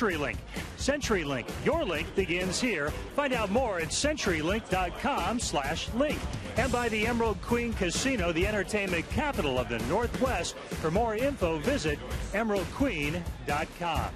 CenturyLink. CenturyLink, your link begins here. Find out more at CenturyLink.com/link. And by the Emerald Queen Casino, the entertainment capital of the Northwest. For more info, visit emeraldqueen.com.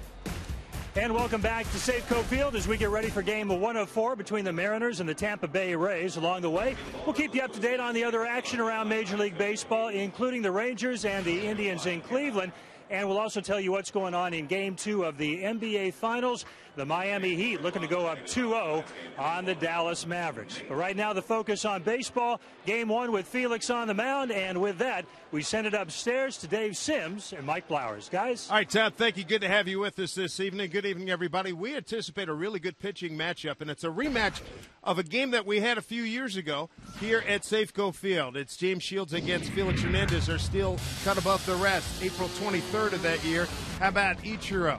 And welcome back to Safeco Field as we get ready for game 104 between the Mariners and the Tampa Bay Rays. Along the way, we'll keep you up to date on the other action around Major League Baseball, including the Rangers and the Indians in Cleveland. And we'll also tell you what's going on in Game 2 of the NBA Finals. The Miami Heat looking to go up 2-0 on the Dallas Mavericks. But right now, the focus on baseball. Game 1 with Felix on the mound. And with that, we send it upstairs to Dave Sims and Mike Blowers. Guys? All right, Tom, thank you. Good to have you with us this evening. Good evening, everybody. We anticipate a really good pitching matchup, and it's a rematch of a game that we had a few years ago here at Safeco Field. It's James Shields against Felix Hernandez. Are still cut above the rest. April 23rd of that year. How about Ichiro?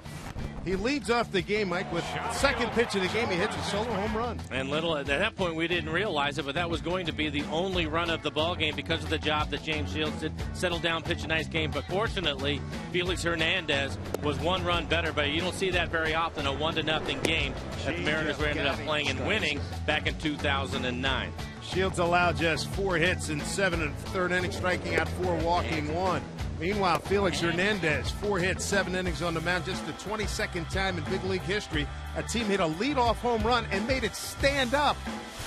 He leads off the game, Mike, with the second pitch of the game. He hits a solo home run. And little at that point, we didn't realize it, but that was going to be the only run of the ball game because of the job that James Shields did. Settle down, pitch a nice game. But fortunately, Felix Hernandez was one run better. But you don't see that very often, a 1-0 game that the Mariners ended up playing and winning back in 2009. Shields allowed just 4 hits in 7 1/3 innings, striking out 4, walking 1. Meanwhile, Felix Hernandez, 4 hits, 7 innings on the mound. Just the 22nd time in big league history a team hit a leadoff home run and made it stand up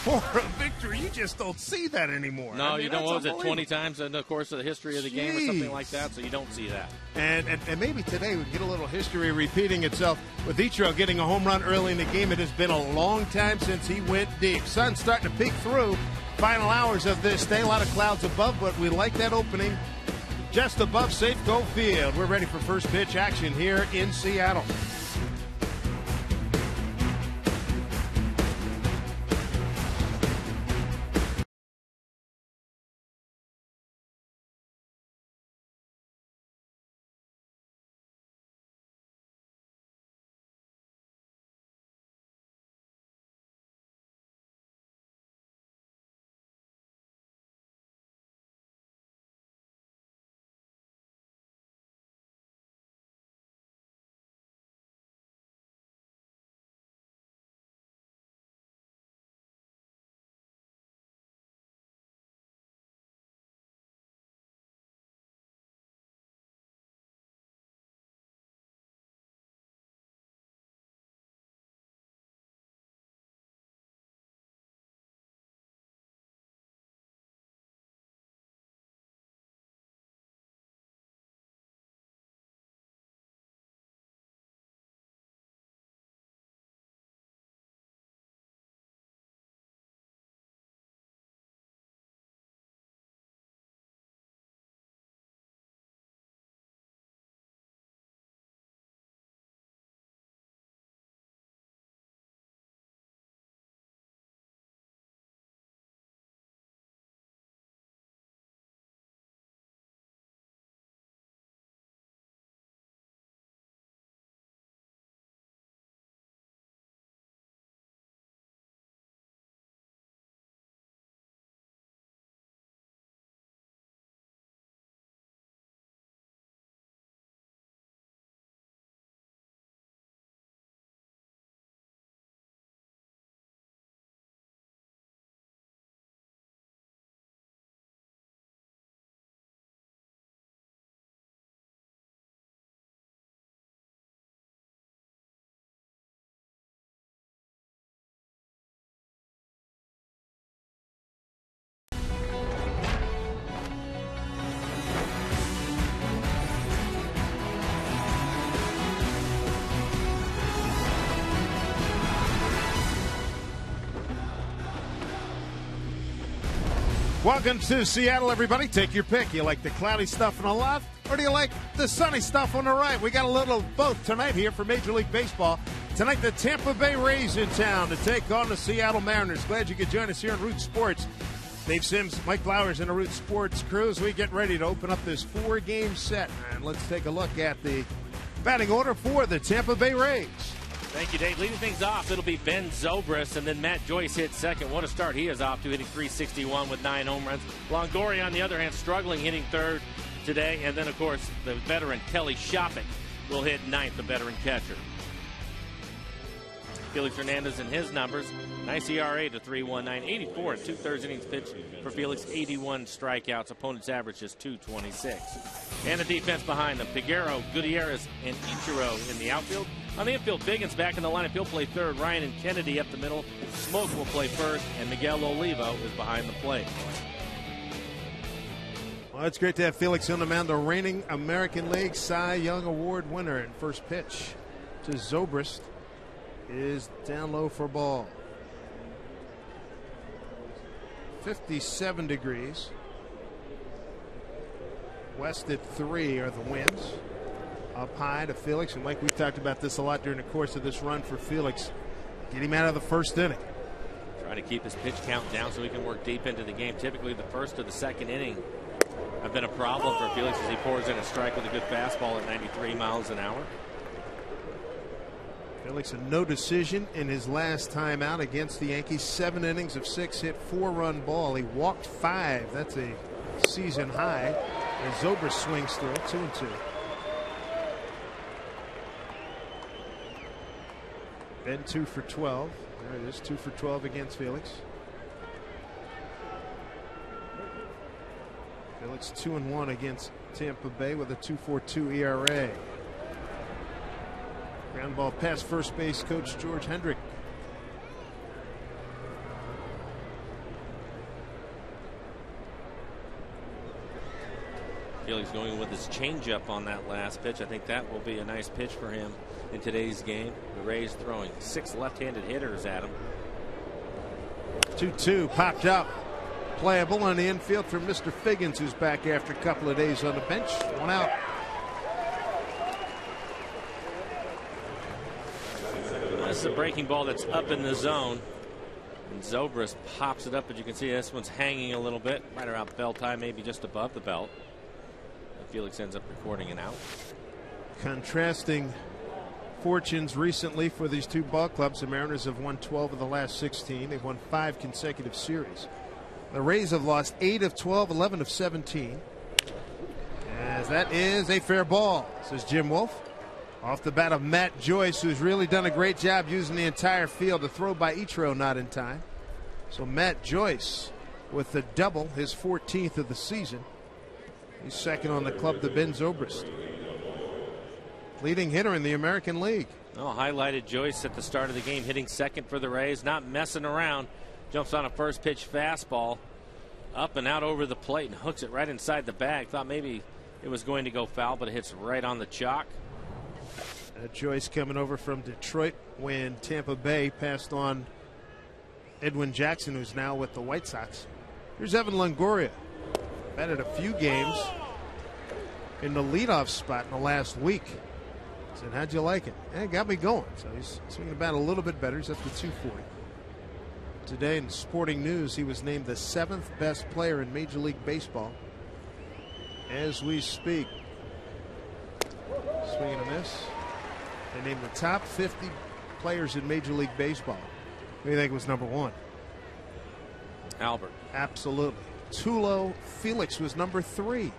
for a victory. You just don't see that anymore. No, you don't. What was it, 20 times in the course of the history of the game or something like that? So you don't see that. And maybe today we can get a little history repeating itself with Ichiro getting a home run early in the game. It has been a long time since he went deep. Sun's starting to peek through. Final hours of this day. A lot of clouds above, but we like that opening just above Safeco Field. We're ready for first pitch action here in Seattle. Welcome to Seattle, everybody. Take your pick. You like the cloudy stuff on the left, or do you like the sunny stuff on the right? We got a little of both tonight here for Major League Baseball. Tonight, the Tampa Bay Rays in town to take on the Seattle Mariners. Glad you could join us here on Root Sports. Dave Sims, Mike Blowers, and the Root Sports crew as we get ready to open up this 4-game set. And let's take a look at the batting order for the Tampa Bay Rays. Thank you, Dave. Leading things off, it'll be Ben Zobrist, and then Matt Joyce hits second. What a start he is off to, hitting .361 with 9 home runs. Longoria, on the other hand, struggling, hitting third today. And then, of course, the veteran Kelly Shopping will hit ninth, the veteran catcher. Felix Hernandez and his numbers. Nice ERA to 3.19, 84 and 2/3 innings pitched for Felix, 81 strikeouts. Opponent's average is 226. And the defense behind them, Figueroa, Gutierrez, and Ichiro in the outfield. On the infield, Biggins back in the lineup. He'll play third. Ryan and Kennedy up the middle. Smoke will play first, and Miguel Olivo is behind the plate. Well, it's great to have Felix on the mound, the reigning American League Cy Young Award winner. And first pitch to Zobrist is down low for ball. 57 degrees. West at 3 are the winds. Up high to Felix, and Mike, we've talked about this a lot during the course of this run for Felix. Get him out of the first inning. Trying to keep his pitch count down so he can work deep into the game. Typically the first or the second inning have been a problem for Felix as he pours in a strike with a good fastball at 93 miles an hour. Felix a no decision in his last time out against the Yankees. 7 innings of 6 hit, 4-run ball. He walked 5. That's a season high. And Zobrist swings through it, 2-2. Ben 2 for 12. There it is, 2 for 12 against Felix. Felix 2-1 against Tampa Bay with a 2.42 ERA. Ground ball past first base coach George Hendrick. Felix going with his changeup on that last pitch. I think that will be a nice pitch for him in today's game. The Rays throwing 6 left-handed hitters at him. 2-2 popped up. Playable on the infield for Mr. Figgins, who's back after a couple of days on the bench. 1 out. That's the breaking ball that's up in the zone. And Zobrist pops it up, but you can see this one's hanging a little bit right around belt high, maybe just above the belt. Felix ends up recording an out. Contrasting fortunes recently for these two ball clubs. The Mariners have won 12 of the last 16. They've won 5 consecutive series. The Rays have lost 8 of 12, 11 of 17. As that is a fair ball, says Jim Wolf. Off the bat of Matt Joyce, who's really done a great job using the entire field. To throw by Ichiro not in time. So Matt Joyce with the double, his 14th of the season. He's second on the club to Ben Zobrist. Leading hitter in the American League. Oh, highlighted Joyce at the start of the game, hitting second for the Rays, not messing around. Jumps on a first pitch fastball, up and out over the plate, and hooks it right inside the bag. Thought maybe it was going to go foul, but it hits right on the chalk. Joyce coming over from Detroit when Tampa Bay passed on Edwin Jackson, who's now with the White Sox. Here's Evan Longoria. Batted a few games in the leadoff spot in the last week. Said, how'd you like it? Yeah, it got me going. So he's swinging the bat a little bit better. He's up to 240. Today in Sporting News, he was named the 7th best player in Major League Baseball as we speak. Swing and a miss. They named the top 50 players in Major League Baseball. Who do you think was number 1? Albert. Absolutely. Tulo Felix was number 3.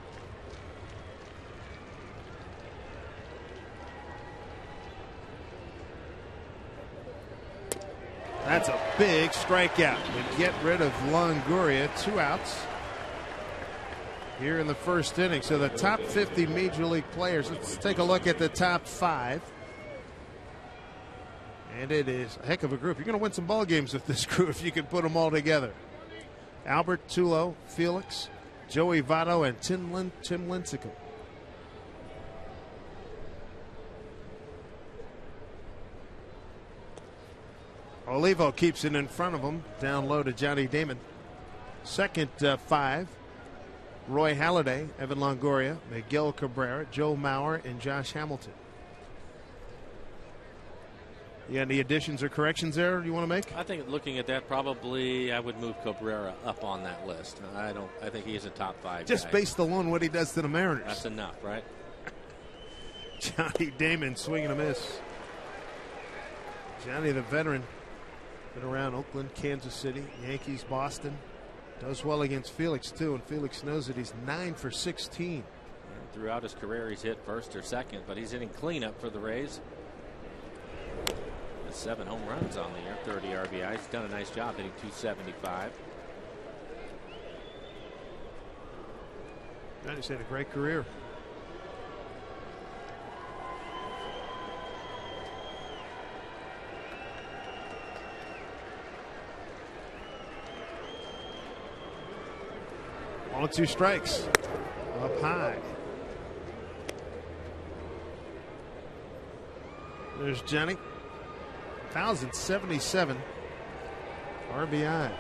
That's a big strikeout. We get rid of Longoria. 2 outs here in the first inning. So the top 50 Major League players. Let's take a look at the top 5. And it is a heck of a group. You're going to win some ball games with this group if you can put them all together. Albert, Tulo, Felix, Joey Votto, and Tim Lincecum. Olivo keeps it in front of him. Down low to Johnny Damon. Second 5. Roy Halladay, Evan Longoria, Miguel Cabrera, Joe Mauer, and Josh Hamilton. You got any additions or corrections there you want to make? I think looking at that, probably I would move Cabrera up on that list. I think he's a top 5 just guy. Based alone what he does to the Mariners. That's enough, right? Johnny Damon swinging a miss. Johnny, the veteran, been around Oakland, Kansas City, Yankees, Boston. Does well against Felix too, and Felix knows that he's 9 for 16. And throughout his career, he's hit first or second, but he's hitting cleanup for the Rays. 7 home runs on the year, 30 RBIs. He's done a nice job hitting 275. He's had a great career. One, 2 strikes. Up high. There's Jenny. 1,077 RBIs.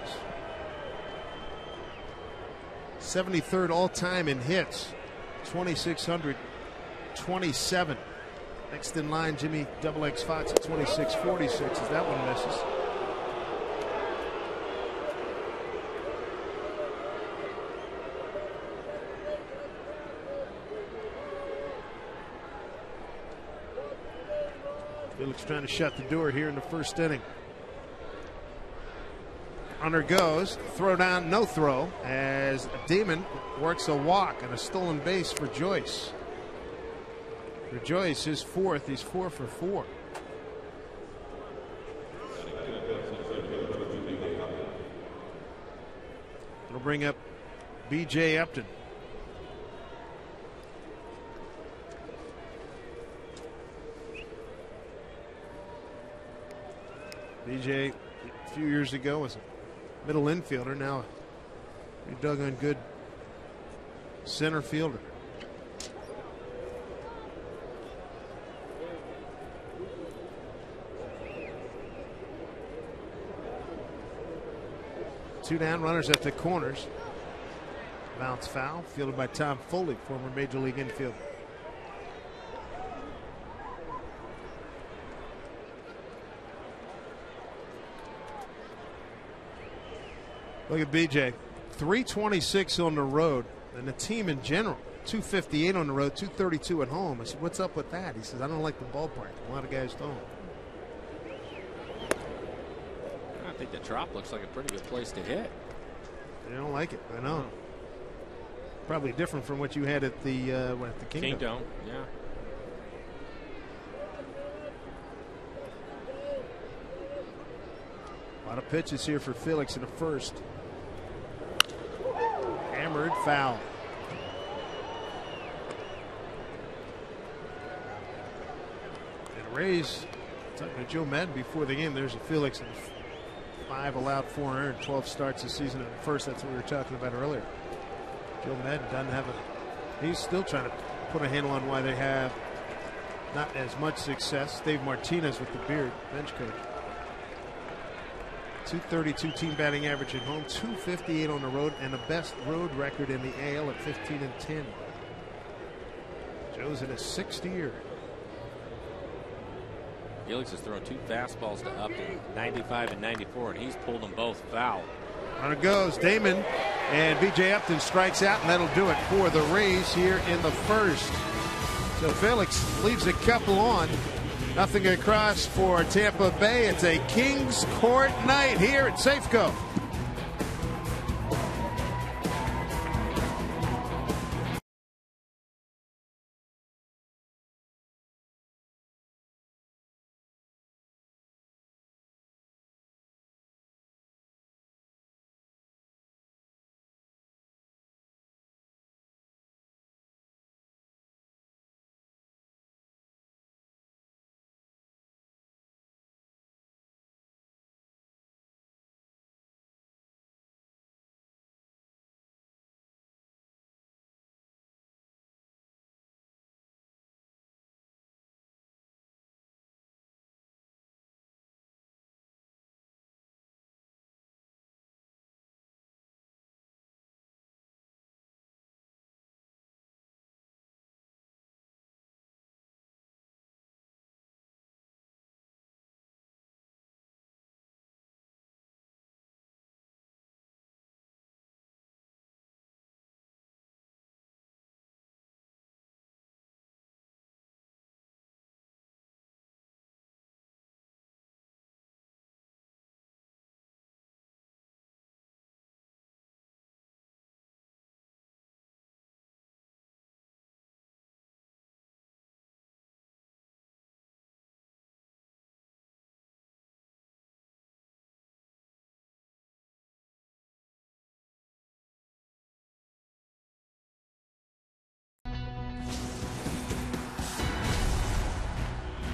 73rd all-time in hits. 2,627. Next in line, Jimmy Double X Fox at 2,646 as that one misses. Felix trying to shut the door here in the first inning. Runner goes, throw down, no throw, as Demon works a walk and a stolen base for Joyce. For Joyce, his 4th, he's 4 for 4. It'll bring up B.J. Upton. B.J. a few years ago was a middle infielder, now a doggone good center fielder. Two down, runners at the corners. Bounce foul, fielded by Tom Foley, former Major League infielder. Look at BJ, 326 on the road, and the team in general, 258 on the road, 232 at home. I said, what's up with that? He says, I don't like the ballpark. A lot of guys don't. I think the Trop looks like a pretty good place to hit. They don't like it, I know. Probably different from what you had at the Kingdom. Kingdom, yeah. A lot of pitches here for Felix in the first. Hammered, foul. And Rays talking to Joe Madden before the game. There's a Felix in 5 allowed, 4 earned, 12 starts this season in the first. That's what we were talking about earlier. Joe Madden doesn't have a. He's still trying to put a handle on why they have not as much success. Dave Martinez with the beard, bench coach. 232 team batting average at home, 258 on the road, and the best road record in the AL at 15-10. Joe's in his 6th year. Felix has thrown 2 fastballs to Upton, 95 and 94, and he's pulled them both foul. Runner goes, Damon, and B.J. Upton strikes out, and that'll do it for the Rays here in the first. So Felix leaves a couple on. Nothing across for Tampa Bay. It's a Kings Court night here at Safeco.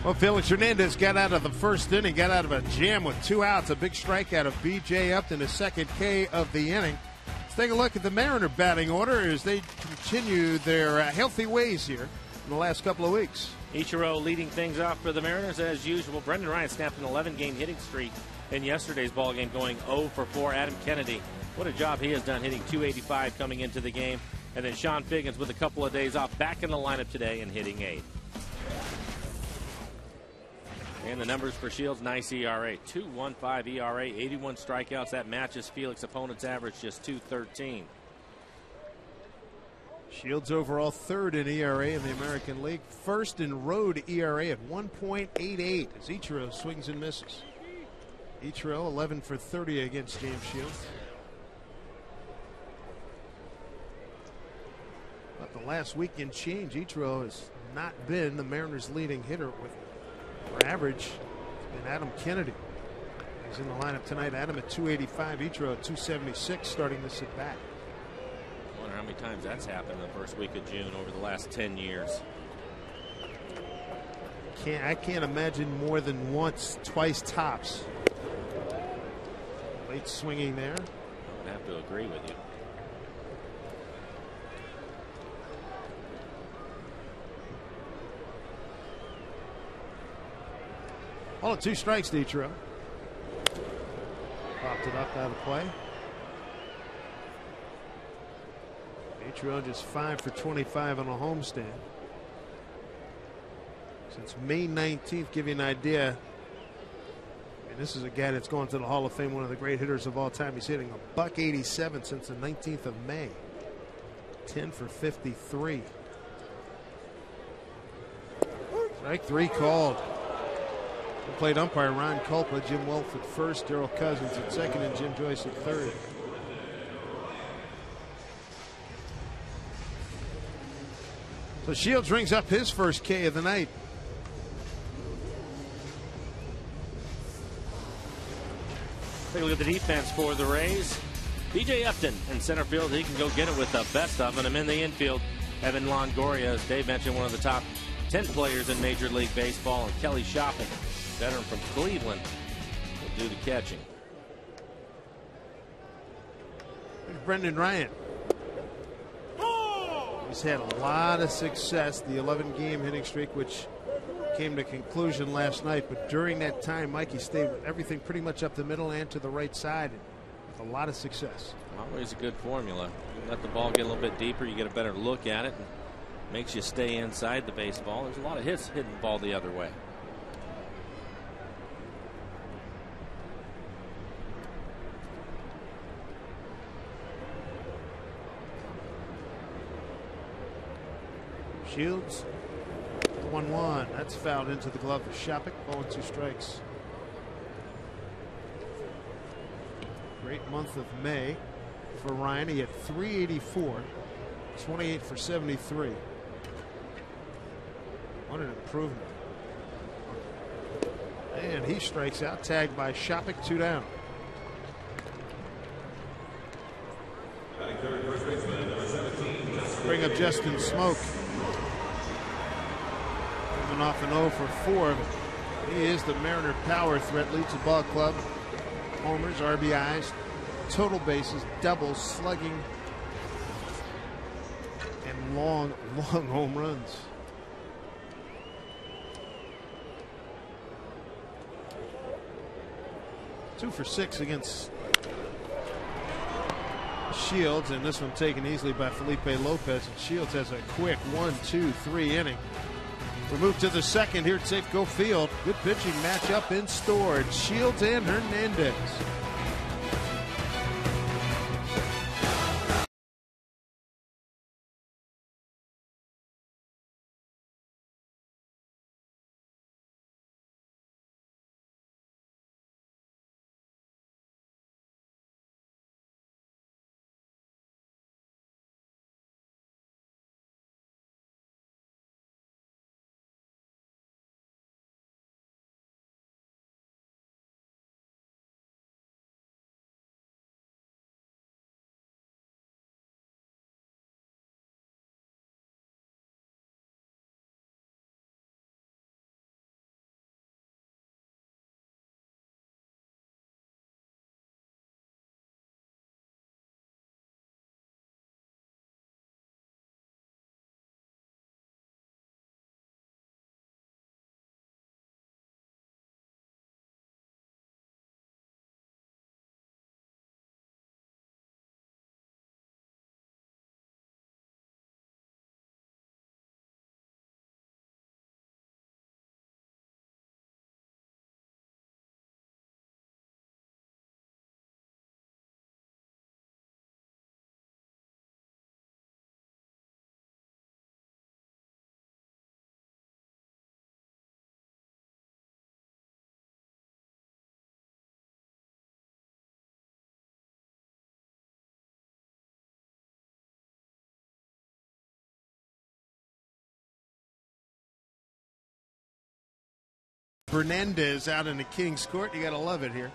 Well, Felix Hernandez got out of the first inning, got out of a jam with 2 outs, a big strikeout of B.J. Upton, his second K of the inning. Let's take a look at the Mariner batting order as they continue their healthy ways here in the last couple of weeks. Ichiro leading things off for the Mariners as usual. Brendan Ryan snapped an 11-game hitting streak in yesterday's ball game, going 0 for 4. Adam Kennedy, what a job he has done, hitting .285 coming into the game. And then Sean Figgins with a couple of days off, back in the lineup today and hitting 8. And the numbers for Shields, nice ERA. 2.15 ERA, 81 strikeouts. That matches Felix' opponent's average, just .213. Shields overall third in ERA in the American League. First in road ERA at 1.88 as Ichiro swings and misses. Ichiro 11 for 30 against James Shields. But the last weekend change, Ichiro has not been the Mariners' leading hitter with average. It's been Adam Kennedy. He's in the lineup tonight. Adam at .285, Ichiro at .276 starting this at bat. I wonder how many times that's happened in the first week of June over the last 10 years. I can't imagine more than once, twice tops. Late swinging there. I would have to agree with you. All at 2 strikes to Ichiro. Popped it up out of play. Ichiro just 5 for 25 on a homestand. Since May 19th, give you an idea. And this is a guy that's going to the Hall of Fame, one of the great hitters of all time. He's hitting $187 since the 19th of May. 10 for 53. Strike 3 called. Played umpire Ron Culpa, Jim Wolf at first, Darrell Cousins at second, and Jim Joyce at third. So Shields rings up his first K of the night. Take a look at the defense for the Rays. B.J. Upton in center field. He can go get it with the best of them. In the infield, Evan Longoria, as Dave mentioned, one of the top 10 players in Major League Baseball, and Kelly Shopping, veteran from Cleveland, will do the catching. There's Brendan Ryan. He's had a lot of success. The 11-game hitting streak, which came to conclusion last night. But during that time, Mike, he stayed with everything pretty much up the middle and to the right side with a lot of success. Always a good formula. You let the ball get a little bit deeper, you get a better look at it, and makes you stay inside the baseball. There's a lot of hits hitting the ball the other way. Shields, 1-1. That's fouled into the glove of Shopping. 0-2 strikes. Great month of May for Ryan. He had .384, 28 for 73. What an improvement. And he strikes out, tagged by Shopping, 2 down. Bring up Justin Smoke. Coming off an 0 for 4. He is the Mariner power threat. Leads the ball club. Homers, RBIs, total bases, doubles, slugging, and long home runs. Two for 6 against Shields, and this one taken easily by Felipe Lopez. And Shields has a quick 1-2-3 inning. We move to the second here at Safeco Field. Good pitching matchup in store. It's Shields and Hernandez. Hernandez out in the Kings Court. You got to love it here.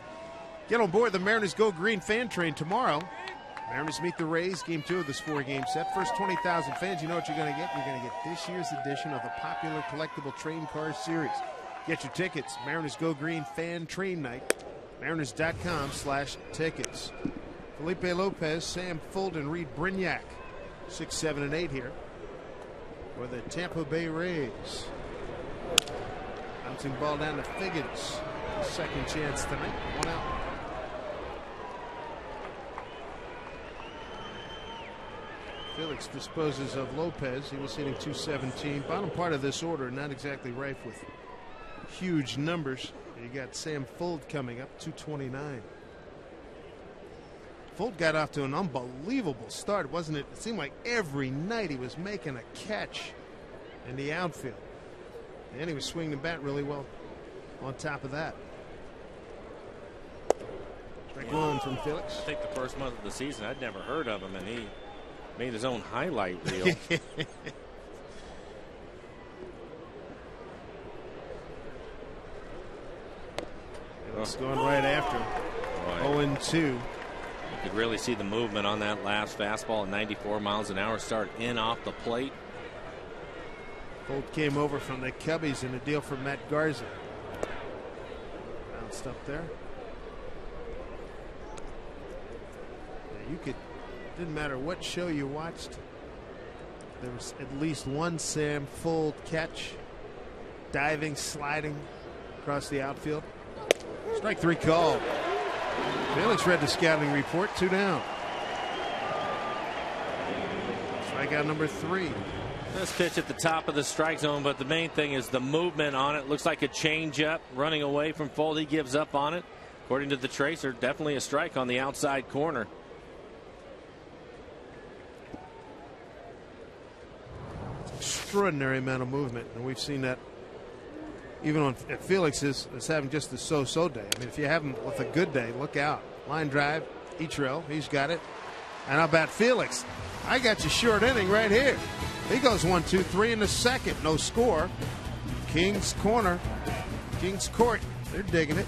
Get on board the Mariners Go Green fan train tomorrow. Mariners meet the Rays, game 2 of this 4-game set. First 20,000 fans, you know what you're going to get? You're going to get this year's edition of the popular collectible train car series. Get your tickets. Mariners Go Green fan train night. Mariners.com/tickets. Felipe Lopez, Sam Fuld, and Reed Brignac. 6, 7, and 8 here for the Tampa Bay Rays. Bouncing ball down to Figgins. Second chance tonight. 1 out. Felix disposes of Lopez. He was hitting .217. Bottom part of this order, not exactly rife with huge numbers. You got Sam Fuld coming up, .229. Fuld got off to an unbelievable start, wasn't it? It seemed like every night he was making a catch in the outfield. And he was swinging the bat really well on top of that. Strike one from Felix. I think the first month of the season, I'd never heard of him, and he made his own highlight reel. It's going right after him. 0-2. You could really see the movement on that last fastball at 94 miles an hour start in off the plate. Fuld came over from the Cubbies in a deal for Matt Garza. Bounced up there. Yeah, you could, didn't matter what show you watched, there was at least one Sam Fuld catch, diving, sliding across the outfield. Strike 3 call. Felix read the scouting report. 2 down. Strikeout number 3. This pitch at the top of the strike zone, but the main thing is the movement on it. Looks like a changeup running away from Fuld. He gives up on it. According to the tracer, definitely a strike on the outside corner. Extraordinary amount of movement, and we've seen that even on Felix is having just a so-so day. I mean, if you have him with a good day, look out. Line drive, Ichiro, he's got it. And how about Felix? I got you short inning right here. He goes 1, 2, 3 in the second. No score. King's corner. King's court. They're digging it.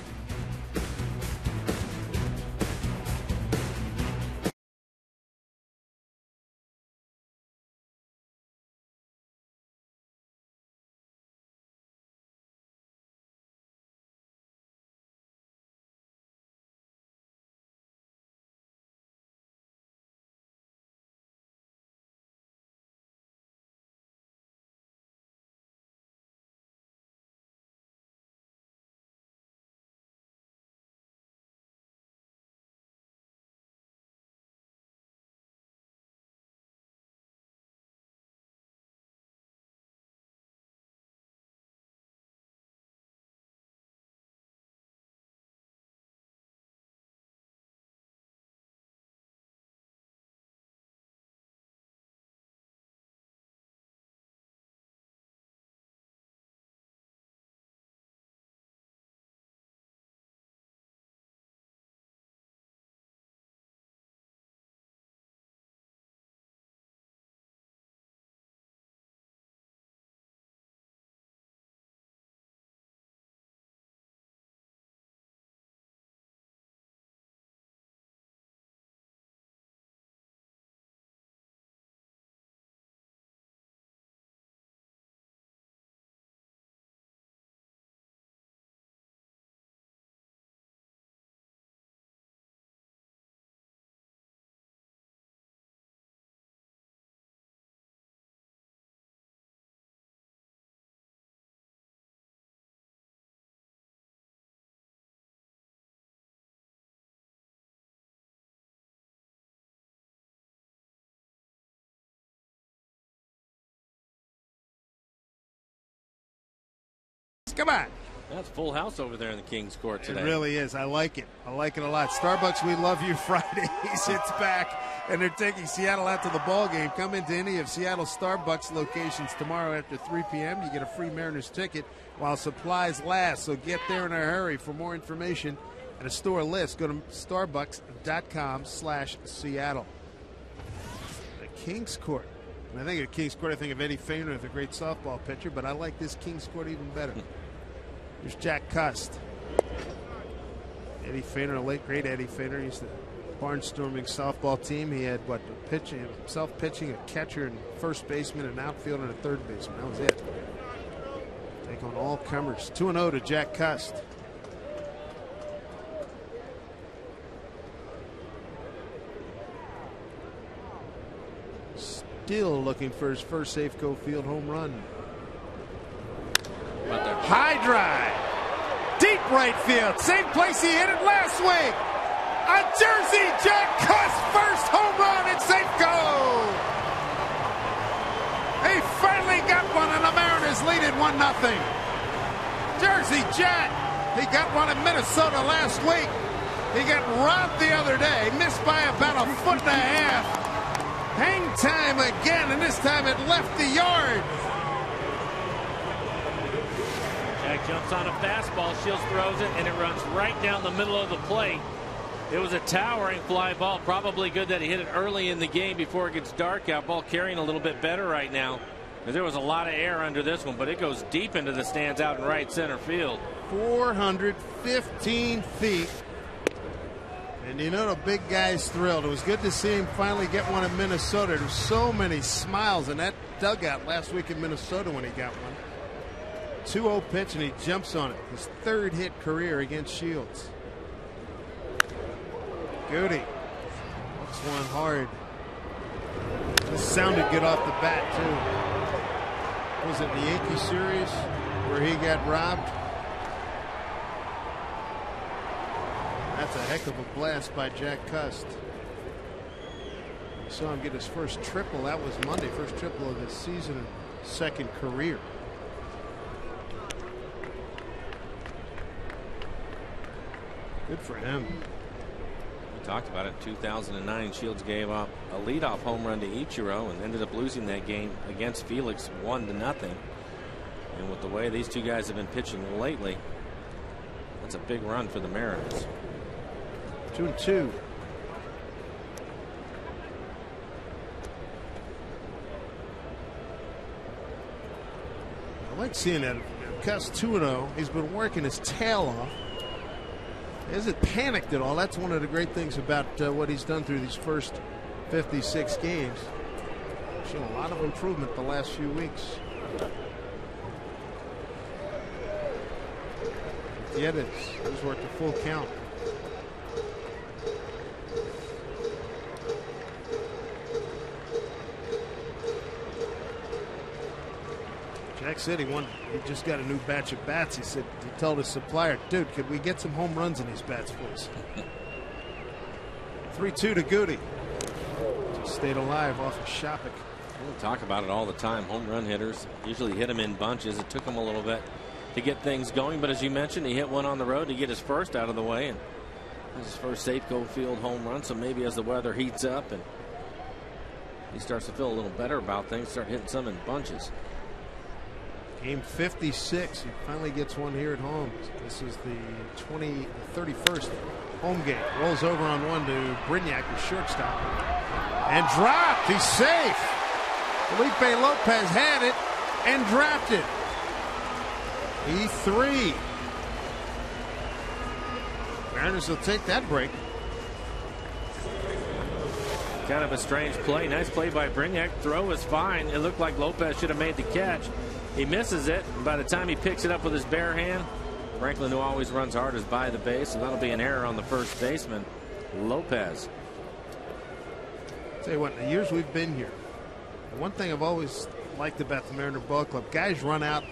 Come on. That's full house over there in the King's Court today. It really is. I like it. I like it a lot. Starbucks, we love you. Friday, he sits back, and they're taking Seattle out to the ball game. Come into any of Seattle's Starbucks locations tomorrow after 3 p.m. You get a free Mariners ticket while supplies last. So get there in a hurry. For more information and a store list, go to starbucks.com/Seattle. The King's Court. When I think of King's Court, I think of Eddie Feynman, the great softball pitcher, but I like this King's Court even better. Here's Jack Cust. Eddie Feiner, late great Eddie Feiner. He's the barnstorming softball team. He had what, pitching, himself pitching, a catcher and first baseman, an outfielder and a third baseman. That was it. Take on all comers. 2-0 to Jack Cust. Still looking for his first Safeco Field home run. High drive. Deep right field. Same place he hit it last week. A Jersey Jack Cust first home run at Safeco. He finally got one and the Mariners lead it 1-0. Jersey Jack. He got one in Minnesota last week. He got robbed the other day. Missed by about a foot and a half. Hang time again, and this time it left the yard. Jack jumps on a fastball. Shields throws it, and it runs right down the middle of the plate. It was a towering fly ball. Probably good that he hit it early in the game before it gets dark out. Ball carrying a little bit better right now. There was a lot of air under this one, but it goes deep into the stands out in right center field. 415 feet. And you know the big guy's thrilled. It was good to see him finally get one in Minnesota. There's so many smiles in that dugout last week in Minnesota when he got one. 2-0 pitch and he jumps on it. His third hit career against Shields. Goody looks one hard. This sounded good off the bat too. Was it the Yankee series where he got robbed? That's a heck of a blast by Jack Cust. Saw him get his first triple. That was Monday. First triple of his season and second career. Good for him. We talked about it. 2009, Shields gave up a leadoff home run to Ichiro and ended up losing that game against Felix 1-0. And with the way these two guys have been pitching lately, that's a big run for the Mariners. 2-2. I like seeing that. Cust 2-0. He's been working his tail off. He hasn't panicked at all. That's one of the great things about what he's done through these first 56 games. Shown a lot of improvement the last few weeks. Yetis has worked a full count. Jack said he just got a new batch of bats. He told his supplier, dude, could we get some home runs in these bats, please? 3-2 to Goody. Just stayed alive off of Shopik. We talk about it all the time. Home run hitters usually hit them in bunches. It took him a little bit to get things going, but as you mentioned, he hit one on the road to get his first out of the way, and his first Safeco Field home run. So maybe as the weather heats up and he starts to feel a little better about things, start hitting some in bunches. Game 56. He finally gets one here at home. This is the 31st home game. Rolls over on one to Brignac, the shortstop, and dropped. He's safe. Felipe Lopez had it and dropped it. E3. Mariners will take that break. Kind of a strange play. Nice play by Brignac. Throw is fine. It looked like Lopez should have made the catch. He misses it. And by the time he picks it up with his bare hand, Franklin, who always runs hard, is by the base. And that'll be an error on the first baseman, Lopez. Tell you what, the years we've been here, the one thing I've always liked about the Mariner Ball Club, guys run out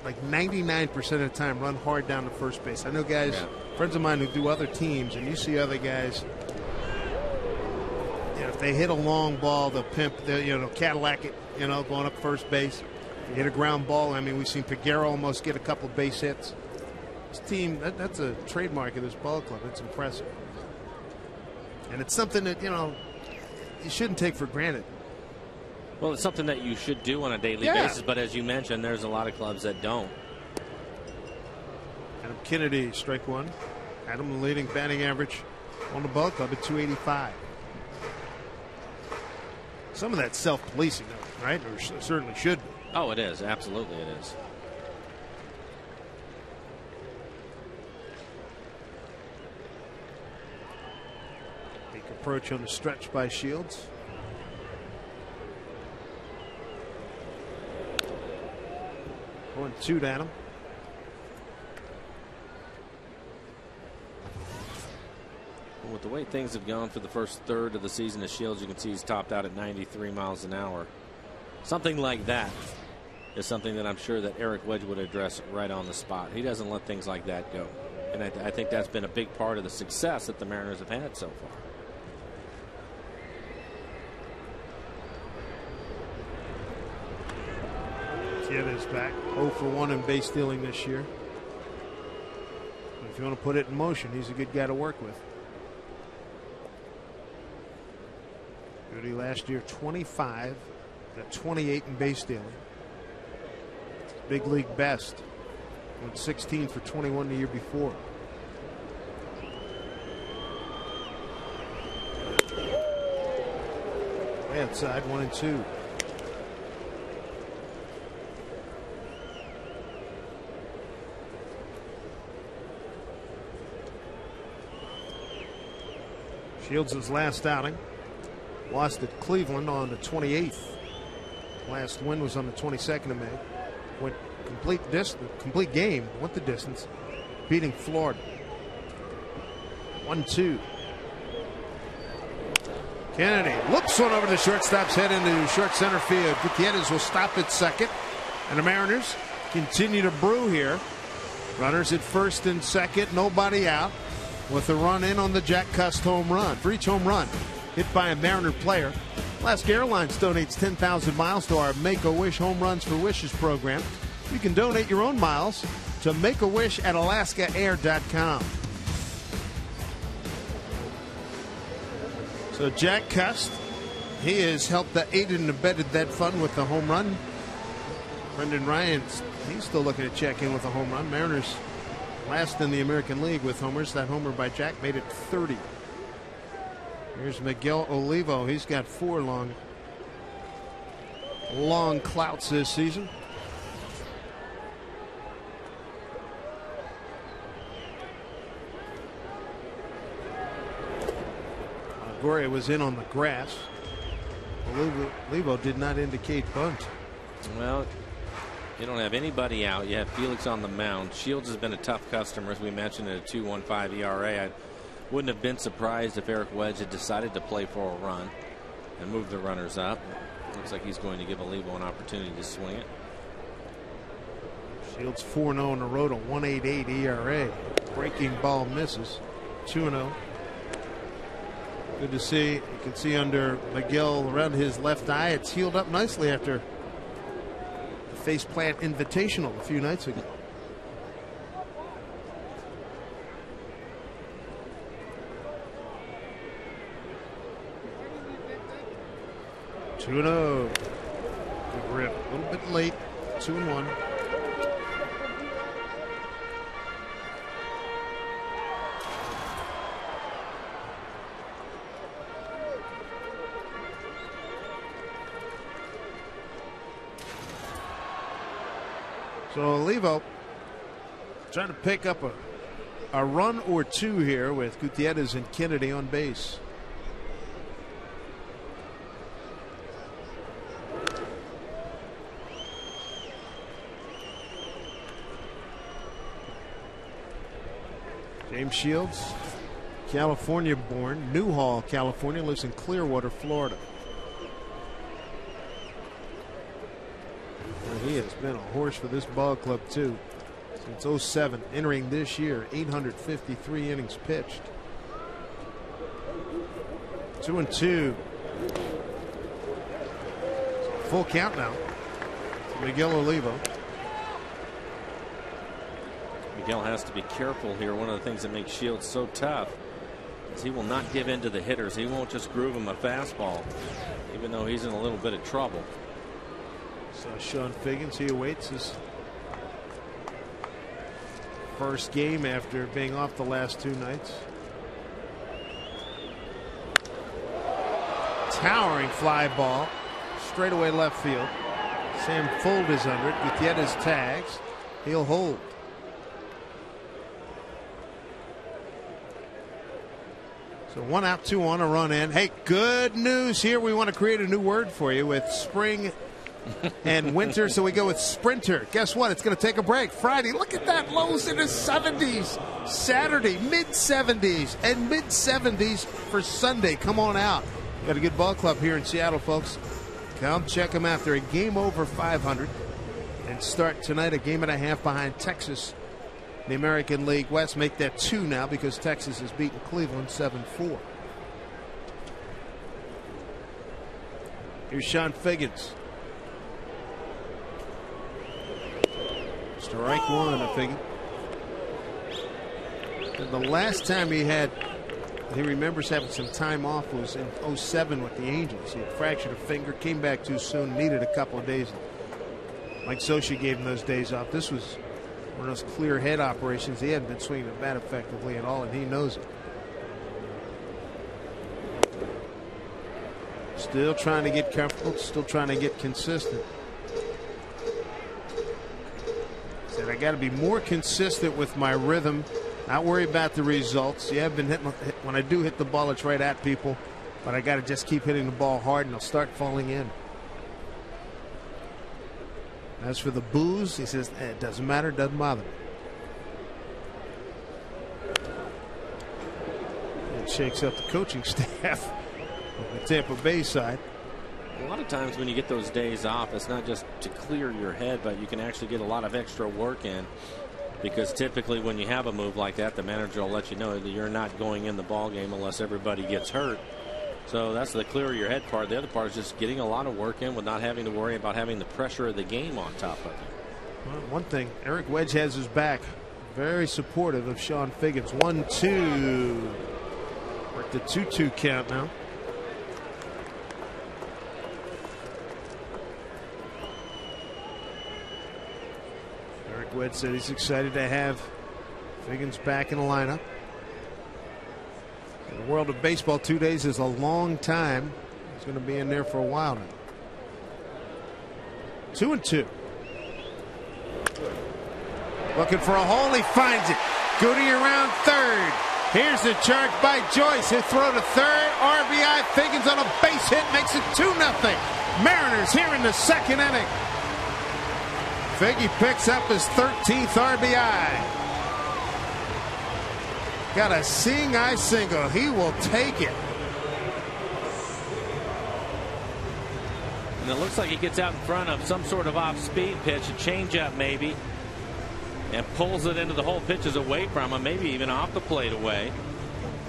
like 99% of the time, run hard down to first base. I know guys, friends of mine who do other teams, and you see other guys, you know, if they hit a long ball, they'll pimp, they'll Cadillac it, going up first base. If you hit a ground ball, I mean, we've seen Peguero almost get a couple base hits. This team, that's a trademark of this ball club. It's impressive. And it's something that, you shouldn't take for granted. Well, it's something that you should do on a daily basis, but as you mentioned, there's a lot of clubs that don't. Adam Kennedy, strike one. Adam, the leading batting average on the ball club at 285. Some of that's self-policing, right? Or certainly should be. Oh, it is. Absolutely it is. Fake approach on the stretch by Shields. Going 2 down him. With the way things have gone for the first third of the season of Shields, you can see he's topped out at 93 miles an hour. Something like that is something that I'm sure that Eric Wedge would address right on the spot. He doesn't let things like that go. And I think that's been a big part of the success that the Mariners have had so far. Is back 0 for 1 in base stealing this year. But if you want to put it in motion, he's a good guy to work with. Goody last year 25 to 28 in base stealing. Big league best. Went 16 for 21 the year before. Outside 1 and 2. Shields' last outing, lost at Cleveland on the 28th. Last win was on the 22nd of May. Went complete game, went the distance, beating Florida. 1-2. Kennedy looks one over the shortstop's head into short center field. Gutierrez will stop at second, and the Mariners continue to brew here. Runners at first and second, nobody out. With a run in on the Jack Cust home run. For each home run hit by a Mariner player, Alaska Airlines donates 10,000 miles to our Make-A-Wish Home Runs for Wishes program. You can donate your own miles to Make-A-Wish at alaskaair.com. So Jack Cust, he has helped aided and abetted that fund with the home run. Brendan Ryan, he's still looking to check in with a home run. Mariners last in the American League with homers. That homer by Jack made it 30. Here's Miguel Olivo. He's got 4 long clouts this season. Goria was in on the grass. Olivo did not indicate bunt. Well, you don't have anybody out. You have Felix on the mound. Shields has been a tough customer, as we mentioned, at a 2.15 ERA. I wouldn't have been surprised if Eric Wedge had decided to play for a run and move the runners up. Looks like he's going to give Olivo an opportunity to swing it. Shields 4-0 on the road, a 1.88 ERA. Breaking ball misses. 2-0. Good to see. You can see under Miguel around his left eye, it's healed up nicely after faceplant invitational a few nights ago. Two and 0. Good rip. A little bit late. 2-1. So Olivo trying to pick up a run or two here with Gutierrez and Kennedy on base. James Shields, California born, Newhall, California, lives in Clearwater, Florida. He has been a horse for this ball club too since 07, entering this year 853 innings pitched. 2-2. Full count now. Miguel Olivo. Miguel has to be careful here. One of the things that makes Shields so tough is he will not give in to the hitters. He won't just groove him a fastball, even though he's in a little bit of trouble. So Sean Figgins, he awaits his first game after being off the last 2 nights. Towering fly ball, straightaway left field. Sam Fuld is under it. Gutierrez tags. He'll hold. So 1 out, 2 on, a run in. Hey, good news here. We want to create a new word for you with spring and winter, so we go with sprinter. Guess what? It's going to take a break. Friday, look at that. Lows in the 70s. Saturday, mid-70s. And mid-70s for Sunday. Come on out. Got a good ball club here in Seattle, folks. Come check them out. They're a game over 500. And start tonight a game and a half behind Texas. The American League West. Make that 2 now because Texas has beaten Cleveland 7-4. Here's Sean Figgins. Strike one, I figure. And the last time he remembers having some time off was in 07 with the Angels. He had fractured a finger, came back too soon, needed a couple of days. Mike Socia gave him those days off. This was one of those clear head operations. He hadn't been swinging the bat effectively at all, and he knows it. Still trying to get comfortable, still trying to get consistent. Said I got to be more consistent with my rhythm, not worry about the results. Yeah, I've been hitting, when I do hit the ball, it's right at people, but I got to just keep hitting the ball hard and it'll start falling in. As for the boos, he says it doesn't matter, doesn't bother me. It shakes up the coaching staff on the Tampa Bay side. A lot of times when you get those days off, it's not just to clear your head, but you can actually get a lot of extra work in, because typically when you have a move like that, the manager will let you know that you're not going in the ball game unless everybody gets hurt. So that's the clear your head part. The other part is just getting a lot of work in with not having to worry about having the pressure of the game on top of you. Well, one thing, Eric Wedge has his back. Very supportive of Sean Figgins. 1-2. We're at the 2-2 count now. Eric Wedge said he's excited to have Figgins back in the lineup. In the world of baseball, 2 days is a long time. He's going to be in there for a while now. 2-2. Looking for a hole. He finds it. Goody around third. Here's the charge by Joyce. He'll throw to third. RBI. Figgins on a base hit makes it 2-0. Mariners here in the second inning. Figgy picks up his 13th RBI. Got a seeing eye single. He will take it. And it looks like he gets out in front of some sort of off-speed pitch, a changeup maybe, and pulls it into the hole. Pitches away from him, maybe even off the plate away.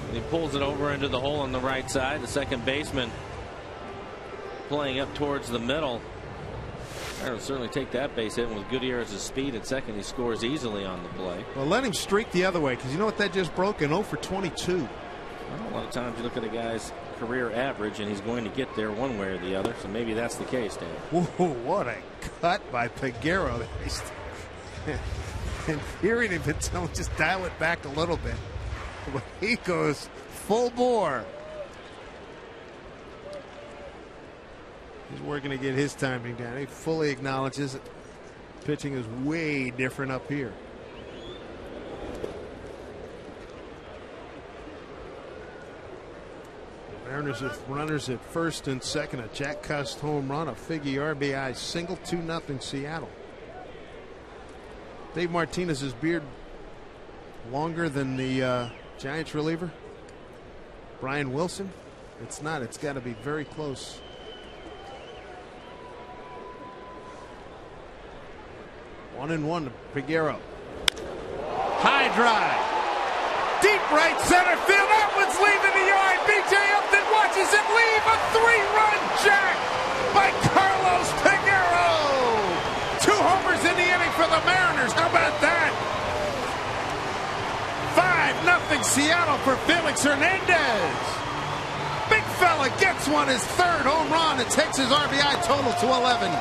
And he pulls it over into the hole on the right side. The second baseman playing up towards the middle. I'll certainly take that base hit. With Gutierrez's speed at second, he scores easily on the play. Well, let him streak the other way, because you know what that just broke? An 0 for 22. Well, a lot of times you look at a guy's career average, and he's going to get there one way or the other. So maybe that's the case, Dan. Whoa, what a cut by Peguero. And hearing him, just dial it back a little bit. He goes full bore. He's working to get his timing down. He fully acknowledges that pitching is way different up here. The Mariners with runners at first and second. A Jack Cust home run, a Figgy RBI single, 2-0 Seattle. Dave Martinez's beard longer than the Giants reliever Brian Wilson. It's not. It's got to be very close. 1-1 to Peguero. High drive. Deep right center field. That one's leaving the yard. B.J. Upton watches it leave. A 3-run jack by Carlos Peguero. 2 homers in the inning for the Mariners. How about that? 5-0 Seattle for Felix Hernandez. Big fella gets one, his 3rd home run. It takes his RBI total to 11.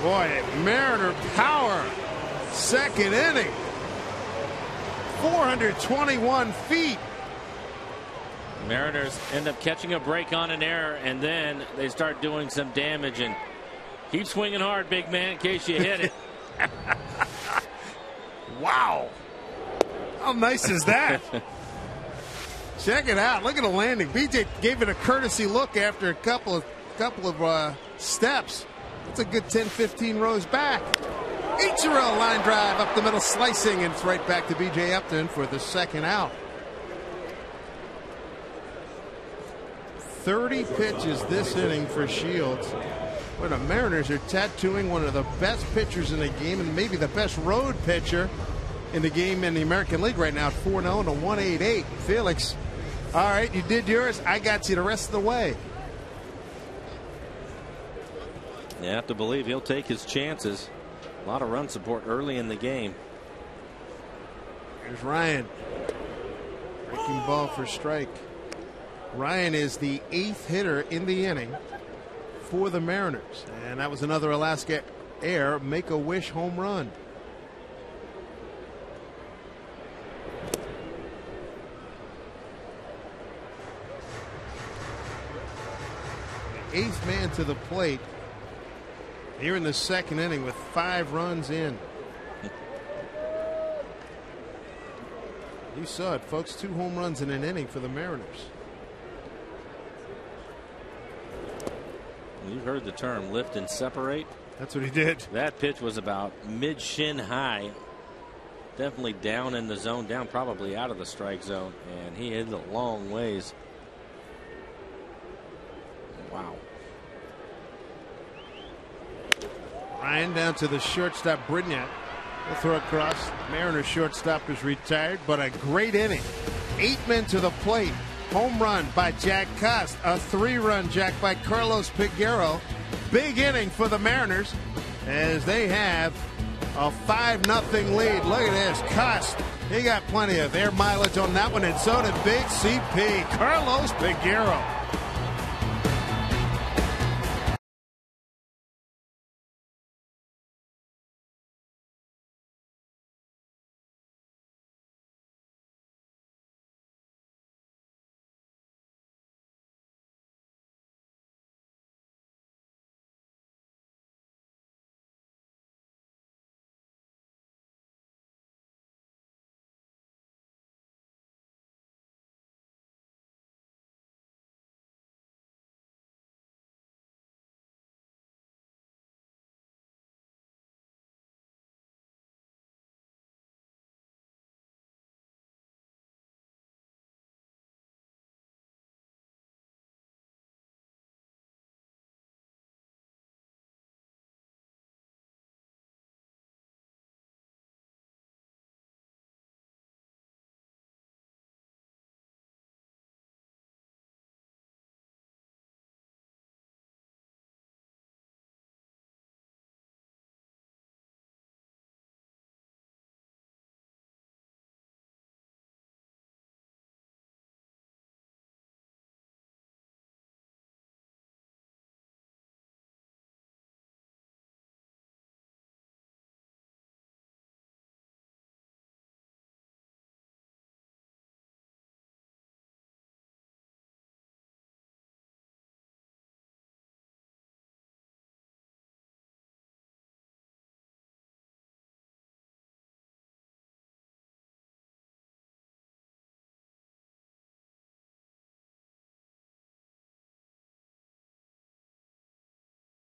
Boy, Mariner power. Second inning. 421 feet. Mariners end up catching a break on an error, and then they start doing some damage. And keep swinging hard, big man, in case you hit it. Wow. How nice is that? Check it out. Look at the landing. BJ gave it a courtesy look after a couple of steps. That's a good 10-15 rows back. Ichiro line drive up the middle, slicing, and it's right back to BJ Upton for the second out. 30 pitches this inning for Shields. Well, the Mariners are tattooing one of the best pitchers in the game and maybe the best road pitcher in the game in the American League right now at 4-0 and a 1.88. Felix, all right, you did yours. I got you the rest of the way. You have to believe he'll take his chances. A lot of run support early in the game. Here's Ryan. Breaking ball for strike. Ryan is the 8th hitter in the inning for the Mariners. And that was another Alaska Air Make-A-Wish home run. The 8th man to the plate here in the second inning with 5 runs in. You saw it, folks. 2 home runs in an inning for the Mariners. You've heard the term lift and separate. That's what he did. That pitch was about mid-shin high. Definitely down in the zone, down probably out of the strike zone, and he hit it a long ways. Wow. Ryan down to the shortstop, Brignac. He'll throw across. Mariners shortstop is retired, but a great inning. 8 men to the plate. Home run by Jack Cust. A 3-run jack by Carlos Piguero. Big inning for the Mariners as they have a 5-0 lead. Look at this. Cust. He got plenty of air mileage on that one, and so did Big CP. Carlos Piguero.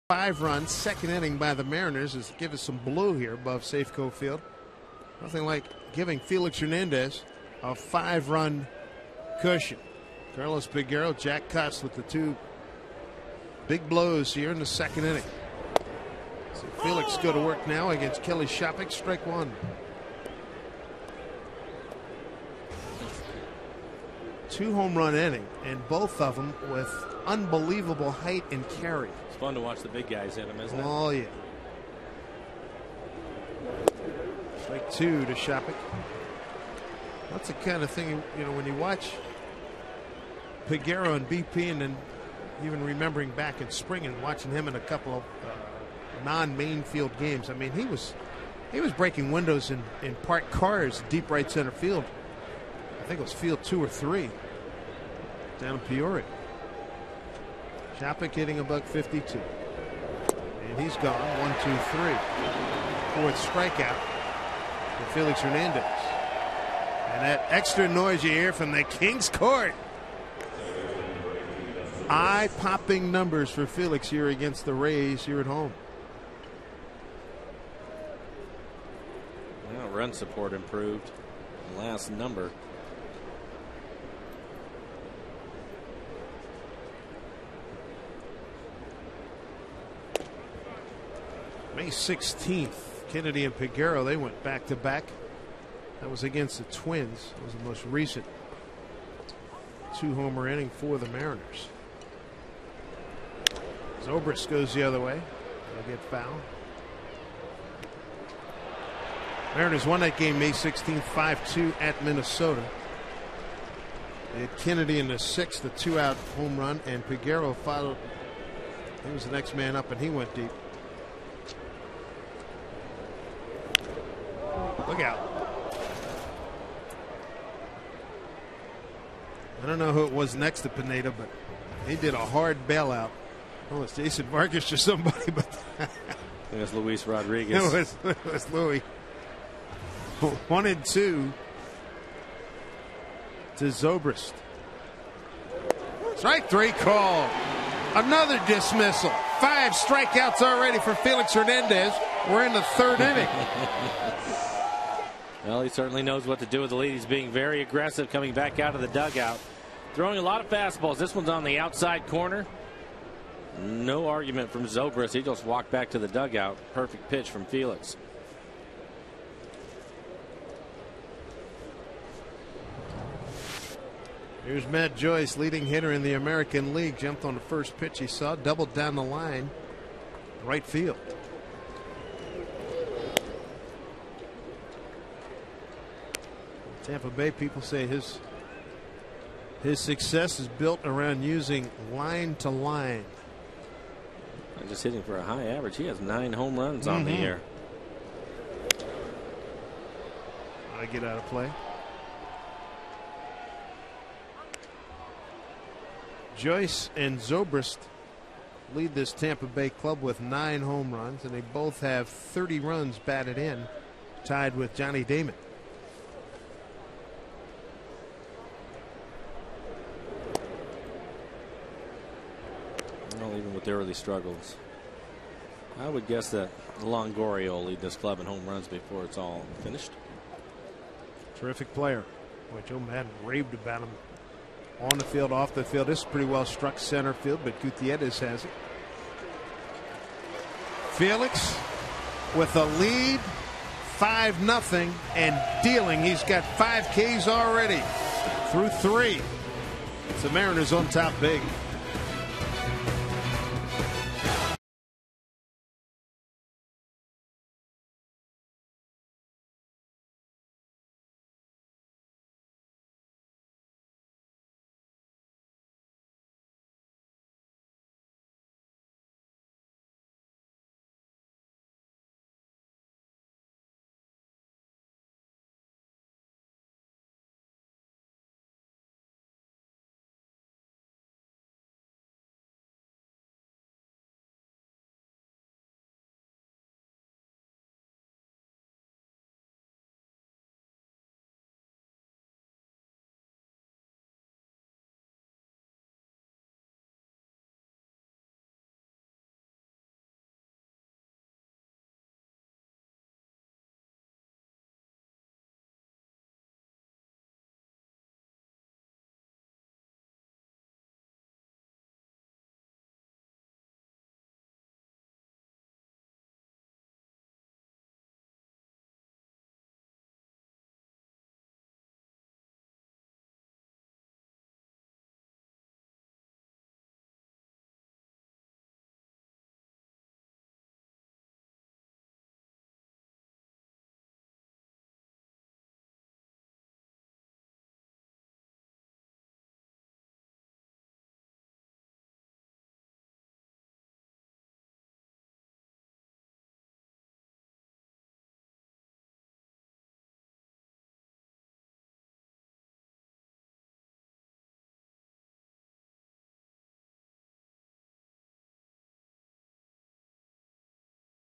Five-run second inning by the Mariners is give us some blue here above Safeco Field. Nothing like giving Felix Hernandez a 5-run cushion. Carlos Piguero, Jack Cust with the 2 big blows here in the second inning. So Felix go to work now against Kelly Shopik. Strike 1. Two home run inning, and both of them with unbelievable height and carry. It's fun to watch the big guys in them, isn't it? Oh, yeah. Strike 2 to Shopik. That's the kind of thing, you know, when you watch Piguero and BP, and then even remembering back in spring and watching him in a couple of non-main field games. I mean, he was breaking windows in parked cars deep right center field. I think it was field 2 or 3 down in Peoria. Shopik hitting a .152. And he's gone. 1, 2, 3. Fourth strikeout. to Felix Hernandez. And that extra noise you hear from the King's Court. Eye-popping numbers for Felix here against the Rays here at home. Well, run support improved. Last number. May 16th, Kennedy and Peguero, they went back-to-back. That was against the Twins. That was the most recent 2-homer inning for the Mariners. Zobrist goes the other way. They'll get fouled. Mariners won that game May 16th, 5-2 at Minnesota. They had Kennedy in the 6th, a 2-out home run, and Peguero followed. He was the next man up, and he went deep. Look out. I don't know who it was next to Pineda, but he did a hard bailout. Oh, it's Jason Vargas or somebody, but it was Luis Rodriguez. It was Louis. 1-2 to Zobrist. Strike 3 call. Another dismissal. 5 strikeouts already for Felix Hernandez. We're in the 3rd inning. Well, he certainly knows what to do with the lead. He's being very aggressive coming back out of the dugout. Throwing a lot of fastballs. This one's on the outside corner. No argument from Zobrist. He just walked back to the dugout. Perfect pitch from Felix. Here's Matt Joyce, leading hitter in the American League. Jumped on the first pitch he saw, doubled down the line, right field. Tampa Bay people say his success is built around using line to line. And just hitting for a high average. He has 9 home runs on the year. I get out of play. Joyce and Zobrist lead this Tampa Bay club with 9 home runs, and they both have 30 runs batted in, tied with Johnny Damon. Well, even with the early struggles, I would guess that Longoria will lead this club in home runs before it's all finished. Terrific player. Boy, Joe Madden raved about him on the field, off the field. This is pretty well struck center field, but Gutierrez has it. Felix with a lead, 5-0, and dealing. He's got 5 Ks already through 3. The Mariners on top big.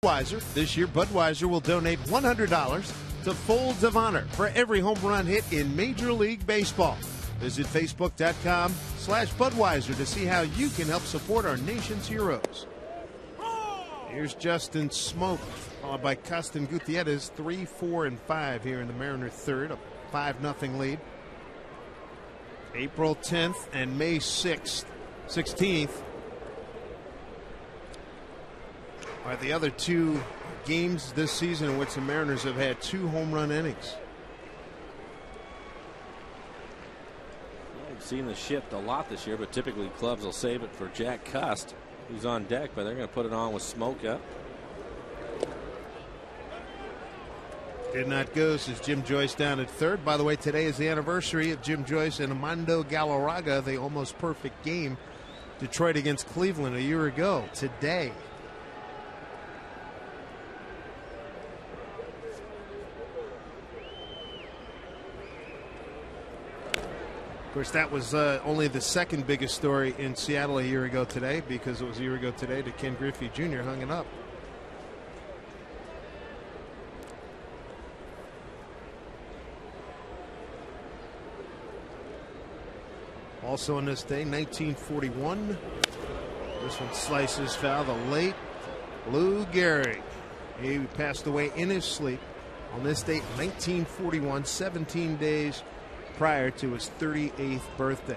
Budweiser. This year, Budweiser will donate $100 to Folds of Honor for every home run hit in Major League Baseball. Visit Facebook.com/Budweiser to see how you can help support our nation's heroes. Here's Justin Smoke, followed by Costin Gutierrez, 3, 4, and 5 here in the Mariner third, a 5-0 lead. April 10th and May 16th are the other two games this season in which the Mariners have had 2 home run innings. I've seen the shift a lot this year, but typically clubs will save it for Jack Cust, who's on deck, but they're going to put it on with Smoke up. Did not go, says Jim Joyce down at third. By the way, today is the anniversary of Jim Joyce and Armando Galarraga, the almost perfect game. Detroit against Cleveland a year ago today. Of course, that was only the second biggest story in Seattle a year ago today, because it was a year ago today that Ken Griffey Jr. hung it up. Also on this day, 1941. This one slices foul. The late Lou Gehrig. He passed away in his sleep on this date, 1941, 17 days prior to his 38th birthday.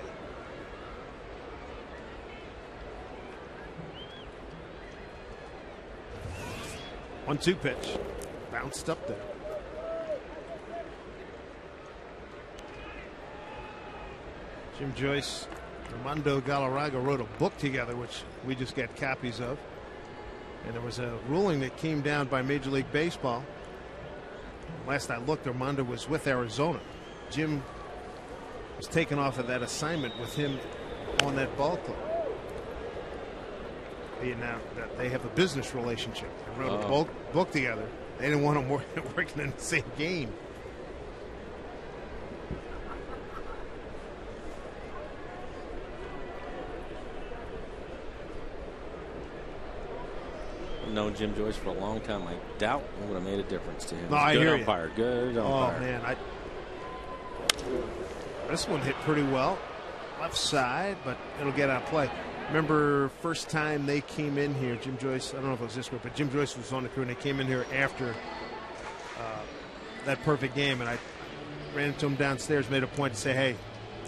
One-two pitch. Bounced up there. Jim Joyce, Armando Galarraga wrote a book together, which we just got copies of. And there was a ruling that came down by Major League Baseball. Last I looked, Armando was with Arizona. Jim was taken off of that assignment with him on that ball club. Now that they have a business relationship, they wrote a book together. They didn't want him working in the same game. I've known Jim Joyce for a long time. I doubt it would have made a difference to him. No, I hear you. Good umpire. Oh man, this one hit pretty well, left side, but it'll get out of play. Remember, first time they came in here, Jim Joyce. I don't know if it was this group, but Jim Joyce was on the crew, and they came in here after that perfect game, and I ran into him downstairs, made a point to say, "Hey,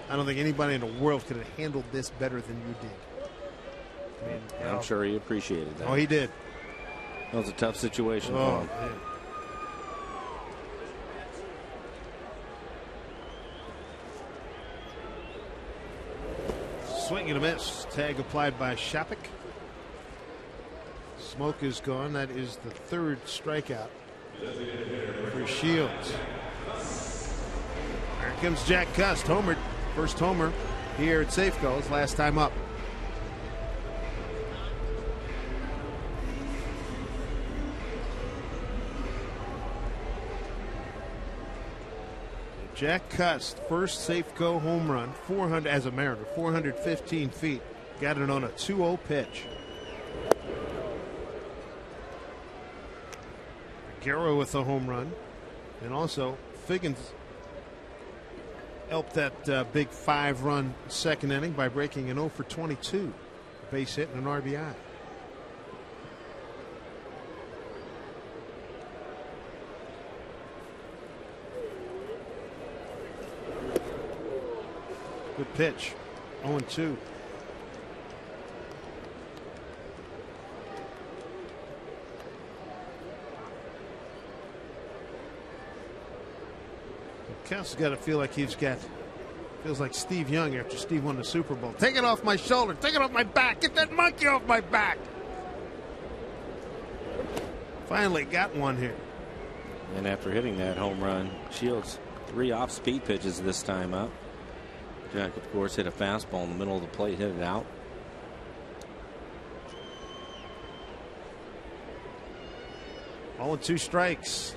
I don't think anybody in the world could have handled this better than you did." I mean, I'm sure he appreciated that. Oh, he did. That was a tough situation for him. Man. Swing and a miss. Tag applied by Shapik. Smoke is gone. That is the third strikeout for Shields. Here comes Jack Cust. Homered. First homer here at Safeco. His last time up. Jack Cust, first Safeco home run, 400 as a Mariner, 415 feet. Got it on a 2-0 pitch. Guerrero with a home run, and also Figgins helped that big 5-run second inning by breaking an 0 for 22, a base hit and an RBI. Good pitch. 0-2. Cust's got to feel like feels like Steve Young after Steve won the Super Bowl. Take it off my shoulder. Take it off my back. Get that monkey off my back. Finally got one here. And after hitting that home run, Shields 3 off-speed pitches this time up. Jack, of course, hit a fastball in the middle of the plate, hit it out. All in 2 strikes.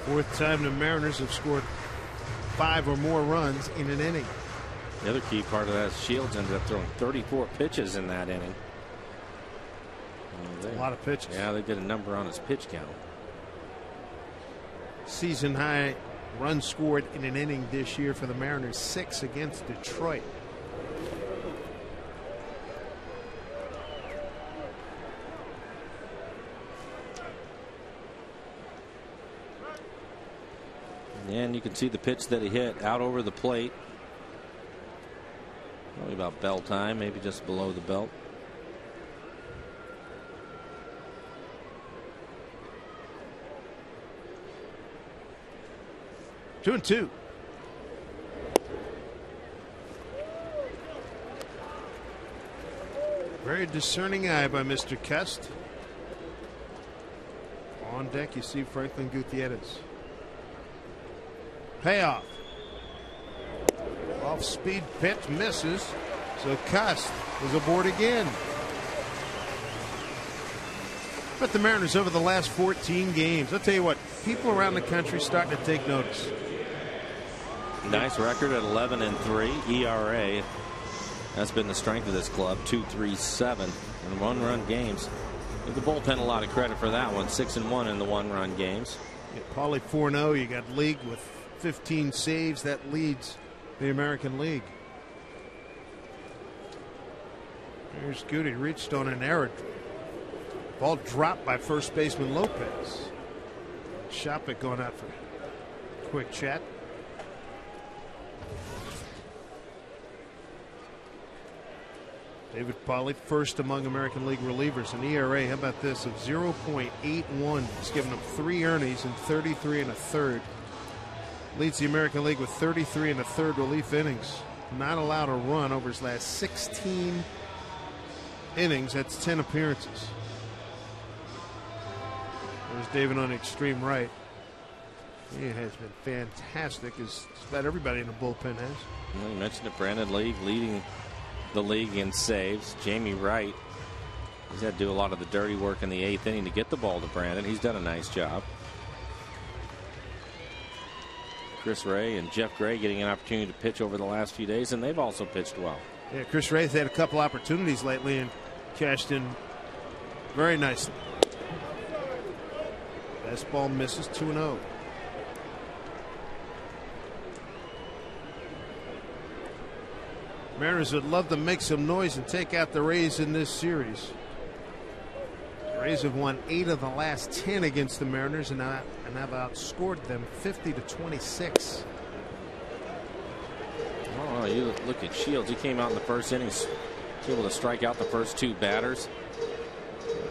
Fourth time the Mariners have scored 5 or more runs in an inning. The other key part of that is Shields ended up throwing 34 pitches in that inning. A lot of pitches. Yeah, they did a number on his pitch count. Season high runs scored in an inning this year for the Mariners, 6 against Detroit. And you can see the pitch that he hit out over the plate. Probably about bell time, maybe just below the belt. Two and two. Very discerning eye by Mr. Kest. On deck, you see Franklin Gutierrez. Payoff. Off speed pitch misses. So Kest is aboard again. But the Mariners over the last 14 games, I'll tell you what, people around the country starting to take notice. Nice record at 11-3 ERA. That's been the strength of this club. 2.37 in one-run games. Give the bullpen a lot of credit for that one. 6-1 in the one-run games. Paulie 4-0. You got league with 15 saves. That leads the American League. There's Goody, reached on an error. Ball dropped by first baseman Lopez. Shopik going out for a quick chat. David Paulie, first among American League relievers, an ERA, how about this, of 0.81. He's given up 3 earnings in 33 1/3. Leads the American League with 33 1/3 relief innings. Not allowed a run over his last 16 innings. That's 10 appearances. There's David on the extreme right. He has been fantastic, as just about everybody in the bullpen has. Well, you mentioned it, Brandon League leading the league in saves. Jamie Wright, he's had to do a lot of the dirty work in the 8th inning to get the ball to Brandon. He's done a nice job. Chris Ray and Jeff Gray getting an opportunity to pitch over the last few days, and they've also pitched well. Yeah, Chris Ray's had a couple opportunities lately and cashed in very nicely. Best ball misses, 2-0. Mariners would love to make some noise and take out the Rays in this series. The Rays have won 8 of the last 10 against the Mariners and have outscored them 50-26. Oh, you look at Shields. He came out in the first inning, was able to strike out the first 2 batters.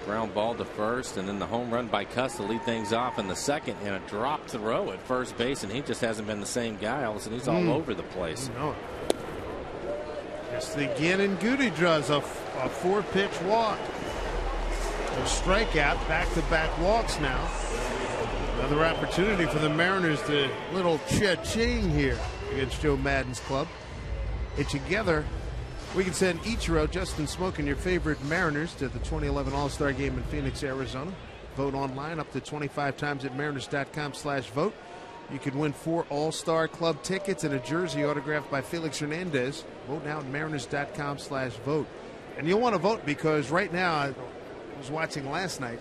Ground ball to first, and then the home run by Cuss to lead things off in the second, and a drop throw at first base, and he just hasn't been the same guy. All of a sudden, he's all over the place. No. Just again, and Goody draws a 4-pitch walk. A strikeout, back-to-back walks now. Another opportunity for the Mariners to little cha-ching here against Joe Madden's club. And together, we can send Ichiro, Justin Smoke, and your favorite Mariners to the 2011 All-Star Game in Phoenix, Arizona. Vote online up to 25 times at mariners.com/vote. You could win 4 All-Star Club tickets and a jersey autographed by Felix Hernandez. Vote now at mariners.com/vote. And you'll want to vote because right now, I was watching last night,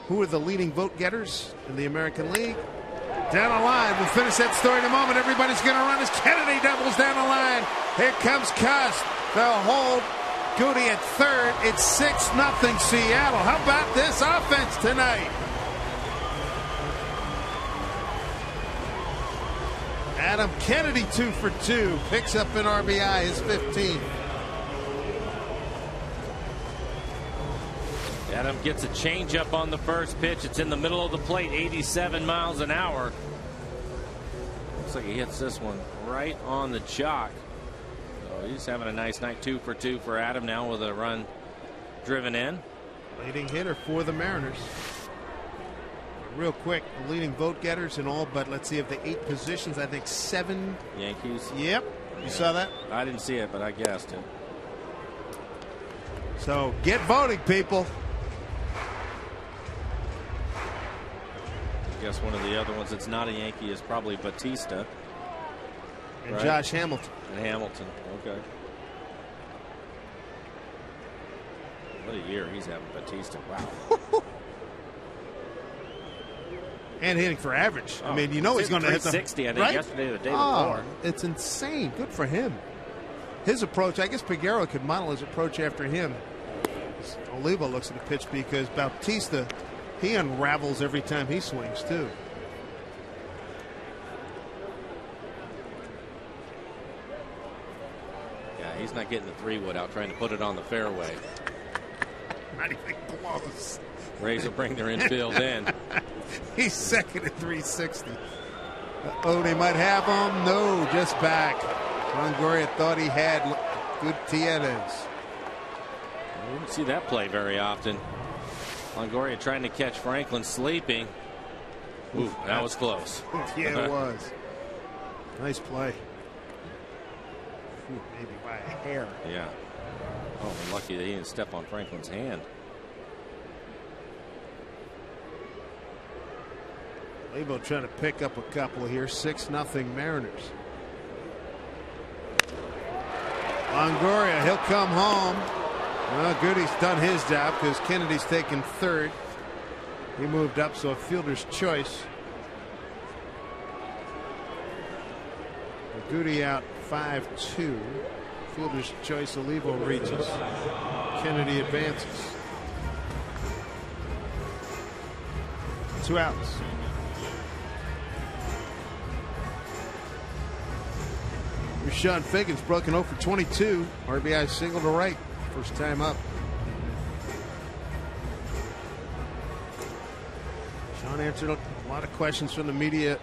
who are the leading vote getters in the American League? Down the line. We'll finish that story in a moment. Everybody's going to run as Kennedy doubles down the line. Here comes Cuss. They'll hold Goody at third. It's 6-0 Seattle. How about this offense tonight? Adam Kennedy 2 for 2. Picks up an RBI, his 15th. Adam gets a changeup on the first pitch. It's in the middle of the plate, 87 miles an hour. Looks like he hits this one right on the chalk. So he's having a nice night. 2 for 2 for Adam now with a run driven in. Leading hitter for the Mariners. Real quick, the leading vote getters in all but, let's see, of the 8 positions, I think 7 Yankees. Yep. You saw that? I didn't see it, but I guessed it. So get voting, people. I guess one of the other ones that's not a Yankee is probably Batista. And right? Josh Hamilton. And Hamilton. Okay. What a year he's having, Batista. Wow. And hitting for average. I mean, you know he's going to hit the 360, I think, right? yesterday or the day before. It's insane. Good for him. His approach, I guess Peguero could model his approach after him. Olivo looks at the pitch because Bautista, he unravels every time he swings, too. Yeah, he's not getting the 3-wood out, trying to put it on the fairway. Not even close. Rays will bring their infield in. He's second at 360. Oh, they might have him. No, just back. Longoria thought he had Gutierrez. We don't see that play very often. Longoria trying to catch Franklin sleeping. Ooh, that was close. Yeah, it was. Nice play. Ooh, maybe by a hair. Yeah. Oh, we're lucky that he didn't step on Franklin's hand. Lebo trying to pick up a couple here. 6-0 Mariners. Longoria, he'll come home. Well, Goody's done his job because Kennedy's taken third. He moved up, so a fielder's choice. Goody out 5-2. Fielder's choice. Olivo reaches. Kennedy advances. 2 outs. Rashawn Figgins broken 0 for 22. RBI single to right. First time up. Sean answered a lot of questions from the media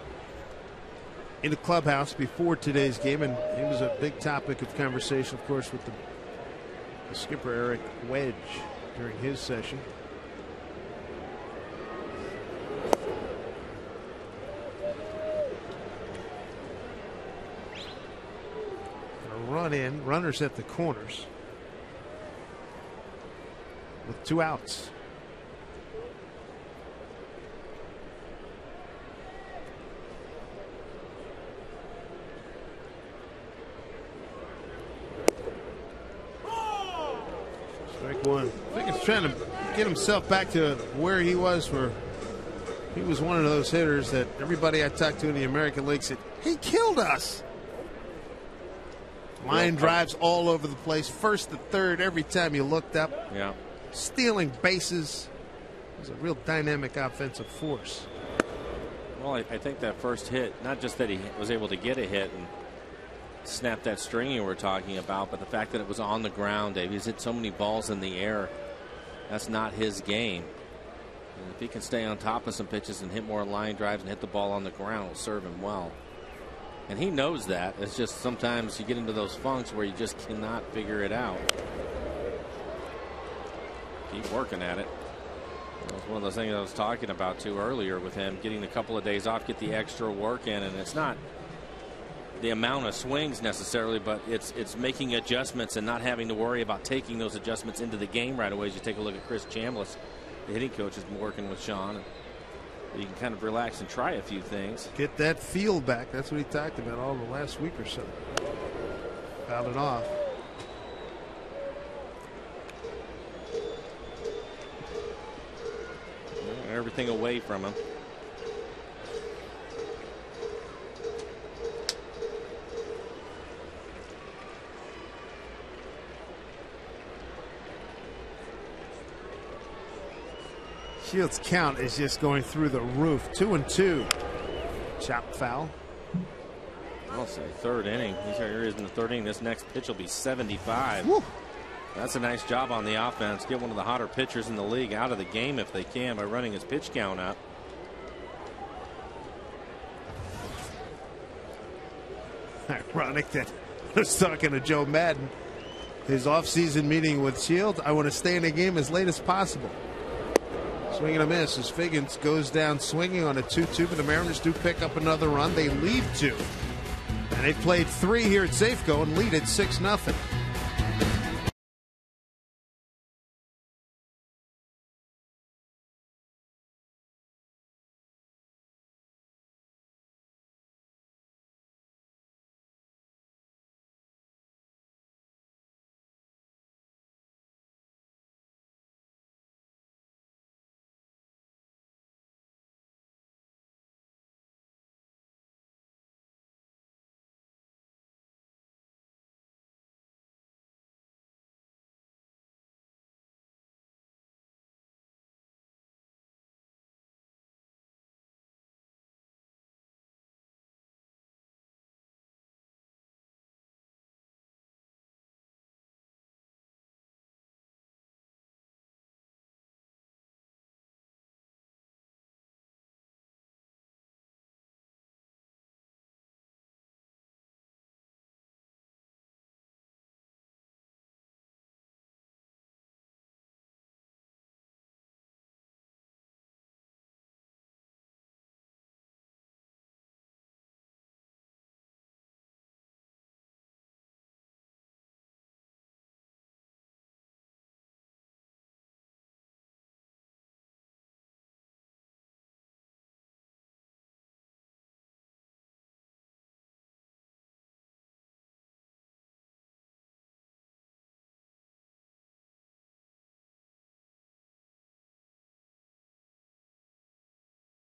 in the clubhouse before today's game, and he was a big topic of conversation, of course, with the skipper Eric Wedge during his session. Run in, runners at the corners with 2 outs. Strike one. I think he's trying to get himself back to where he was, where he was one of those hitters that everybody I talked to in the American League said, he killed us. Line drives all over the place, first to third every time you looked up. Yeah. Stealing bases. It was a real dynamic offensive force. Well, I think that first hit, not just that he was able to get a hit and snap that string you were talking about, but the fact that it was on the ground, Dave. He's hit so many balls in the air. That's not his game. And if he can stay on top of some pitches and hit more line drives and hit the ball on the ground, it'll serve him well. And he knows that. It's just sometimes you get into those funks where you just cannot figure it out. Keep working at it. That was one of those things I was talking about too earlier with him, getting a couple of days off, get the extra work in, and it's not the amount of swings necessarily, but it's making adjustments and not having to worry about taking those adjustments into the game right away. As you take a look at Chris Chambliss, the hitting coach, has been working with Sean. And you can kind of relax and try a few things. Get that feel back. That's what he talked about all the last week or so. Fouled it off. Everything away from him. Shields' count is just going through the roof. 2-2. Chopped foul. I'll say third inning. Here he is in the third inning. This next pitch will be 75. Woo. That's a nice job on the offense. Get one of the hotter pitchers in the league out of the game if they can by running his pitch count up. Ironic that I was talking to Joe Madden. His offseason meeting with Shields. I want to stay in the game as late as possible. Swing and a miss as Figgins goes down swinging on a 2-2, but the Mariners do pick up another run. They lead 2. And they played 3 here at Safeco and lead it 6-0.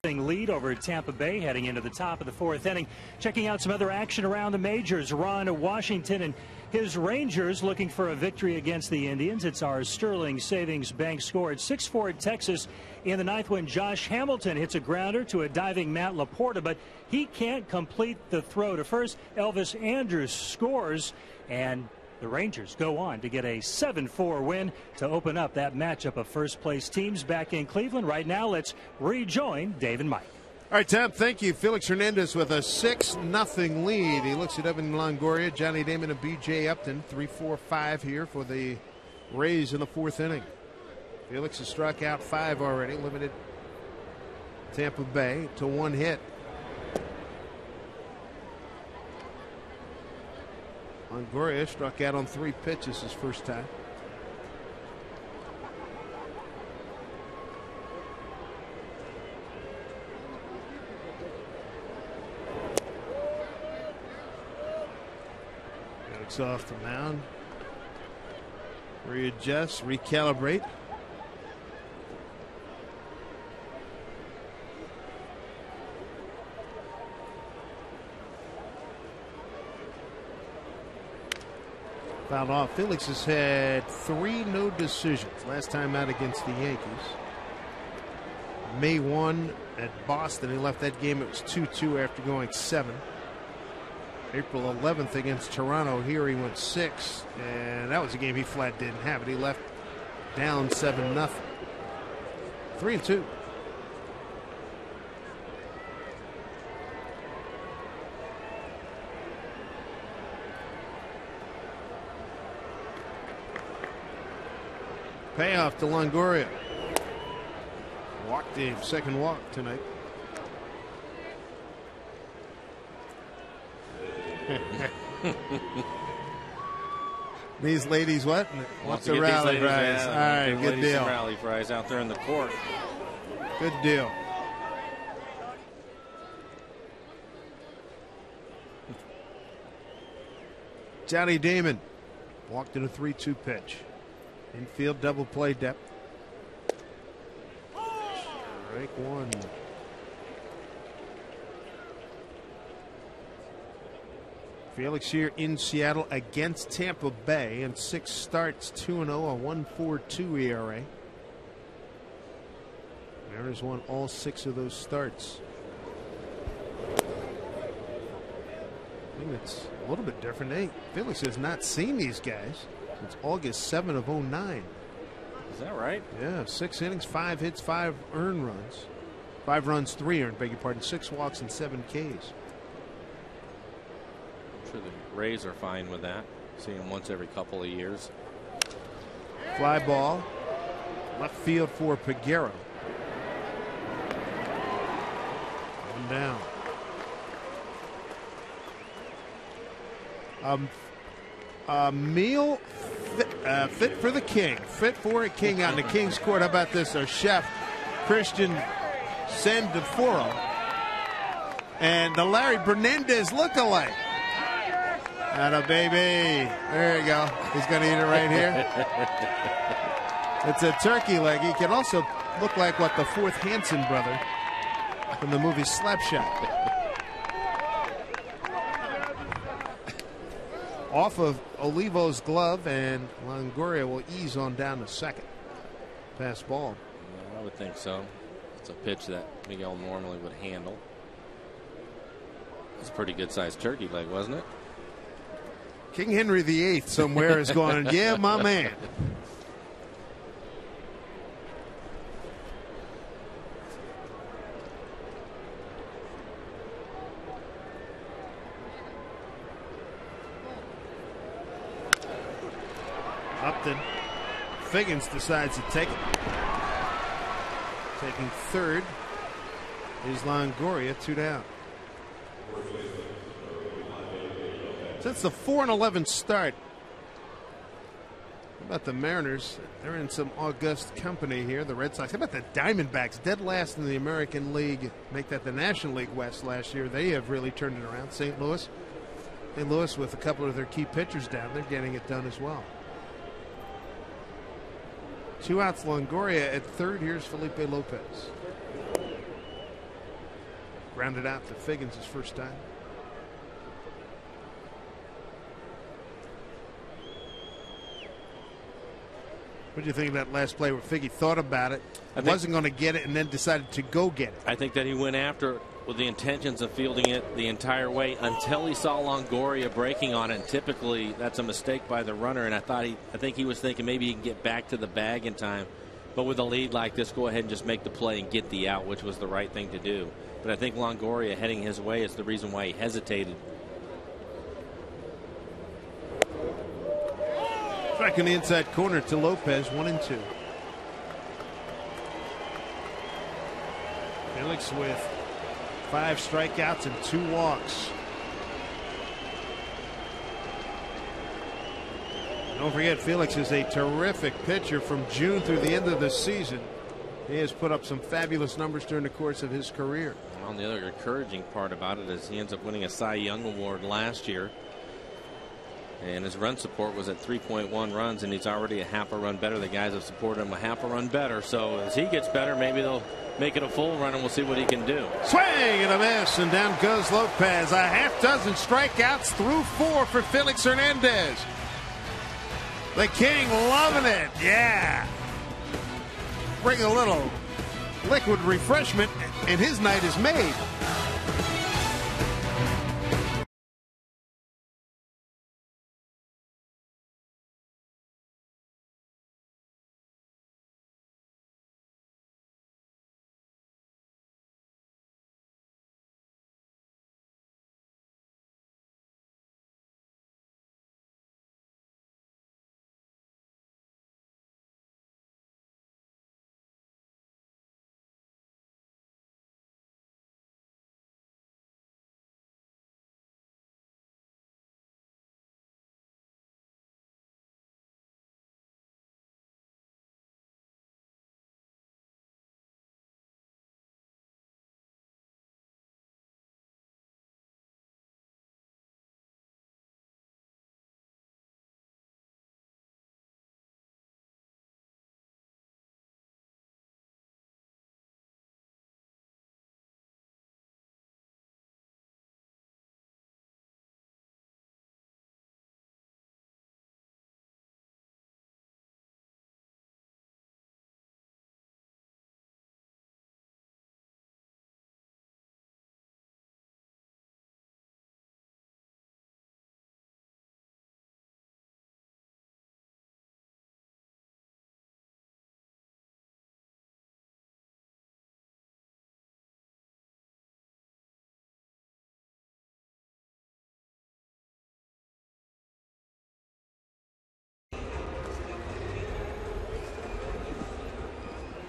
Lead over Tampa Bay heading into the top of the fourth inning. Checking out some other action around the majors. Ron Washington and his Rangers looking for a victory against the Indians. It's our Sterling Savings Bank score at 6-4 at Texas in the ninth when Josh Hamilton hits a grounder to a diving Matt Laporta, but he can't complete the throw to first. Elvis Andrus scores, and the Rangers go on to get a 7-4 win to open up that matchup of first place teams back in Cleveland. Right now, let's rejoin Dave and Mike. All right, Tom, thank you. Felix Hernandez with a 6-0 lead. He looks at Evan Longoria, Johnny Damon, and B.J. Upton. 3-4-5 here for the Rays in the fourth inning. Felix has struck out 5 already, limited Tampa Bay to 1 hit. Longoria struck out on 3 pitches his first time. Alex off the mound. Readjust, recalibrate. Fouled off. Felix has had 3 no decisions. Last time out against the Yankees. May 1 at Boston. He left that game. It was 2-2 after going 7. April 11th against Toronto. Here he went 6. And that was a game he flat didn't have it. He left down 7-0. 3-2. Payoff to Longoria. Walk Dave, second walk tonight. These ladies what? What's the rally prize? All right, good deal. Rally prize out there in the court. Good deal. Johnny Damon walked in a 3-2 pitch. Infield double play depth. Strike 1. Felix here in Seattle against Tampa Bay in 6 starts, 2-0, a 1.42 ERA. Mariners won all 6 of those starts. I think it's a little bit different. Felix has not seen these guys since August 7 of 09. Is that right? Yeah, 6 innings, 5 hits, 5 earned runs. 5 runs, 3 earned, beg your pardon, 6 walks and 7 Ks. I'm sure the Rays are fine with that. See him once every couple of years. Fly ball. Left field for Peguero. 1 down. Meal fit for the king. Fit for a king out in the King's Court. How about this? Our chef, Christian Sandeforo. And the Larry Hernandez look-alike. Atta baby. There you go. He's going to eat it right here. It's a turkey leg. He can also look like what the 4th Hanson brother from the movie Slapshot. Off of Olivo's glove, and Longoria will ease on down to second. Pass ball. Yeah, I would think so. It's a pitch that Miguel normally would handle. It's a pretty good sized turkey leg, wasn't it? King Henry VIII somewhere is going, yeah, my man. Upton. Figgins decides to take it. Taking third is Longoria, 2 down. Since the 4-11 start, how about the Mariners? They're in some august company here. The Red Sox. How about the Diamondbacks? Dead last in the American League. Make that the National League West last year. They have really turned it around. St. Louis. St. Louis with a couple of their key pitchers down. They're getting it done as well. 2 outs, Longoria at third. Here's Felipe Lopez. Grounded out to Figgins his first time. What do you think of that last play where Figgy thought about it, wasn't going to get it, and then decided to go get it? I think that he went after it with the intentions of fielding it the entire way until he saw Longoria breaking on it. And typically that's a mistake by the runner, and I think he was thinking maybe he can get back to the bag in time. But with a lead like this, go ahead and just make the play and get the out, which was the right thing to do. But I think Longoria heading his way is the reason why he hesitated. Strike in the inside corner to Lopez, 1-2. Felix with 5 strikeouts and 2 walks. Don't forget, Felix is a terrific pitcher from June through the end of the season. He has put up some fabulous numbers during the course of his career. Well, the other encouraging part about it is he ends up winning a Cy Young Award last year. And his run support was at 3.1 runs, and he's already a half a run better. The guys have supported him a half a run better. So as he gets better, maybe they'll make it a full run, and we'll see what he can do. Swing and a miss, and down goes Lopez. A half dozen strikeouts through 4 for Felix Hernandez. The King loving it. Yeah. Bring a little liquid refreshment, and his night is made.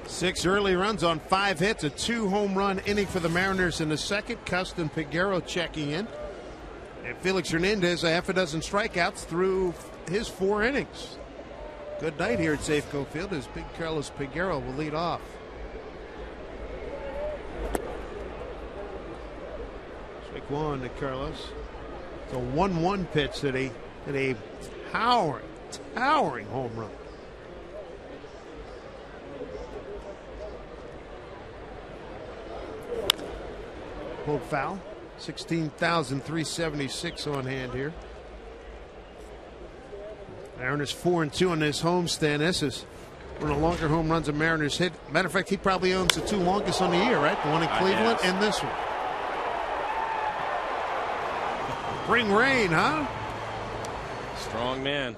Six early runs on 5 hits, a 2-home run inning for the Mariners in the second. Custon Peguero checking in. And Felix Hernandez, a half a dozen strikeouts through his 4 innings. Good night here at Safeco Field as Big Carlos Peguero will lead off. Strike 1 to Carlos. It's a 1-1 pitch that he hit a towering home run. Pulled foul. 16,376 on hand here. Mariners 4-2 on this homestand. This is one of the longer home runs the Mariners hit. Matter of fact, he probably owns the 2 longest on the year, right? The one in Cleveland and this one. Bring rain, huh? Strong man.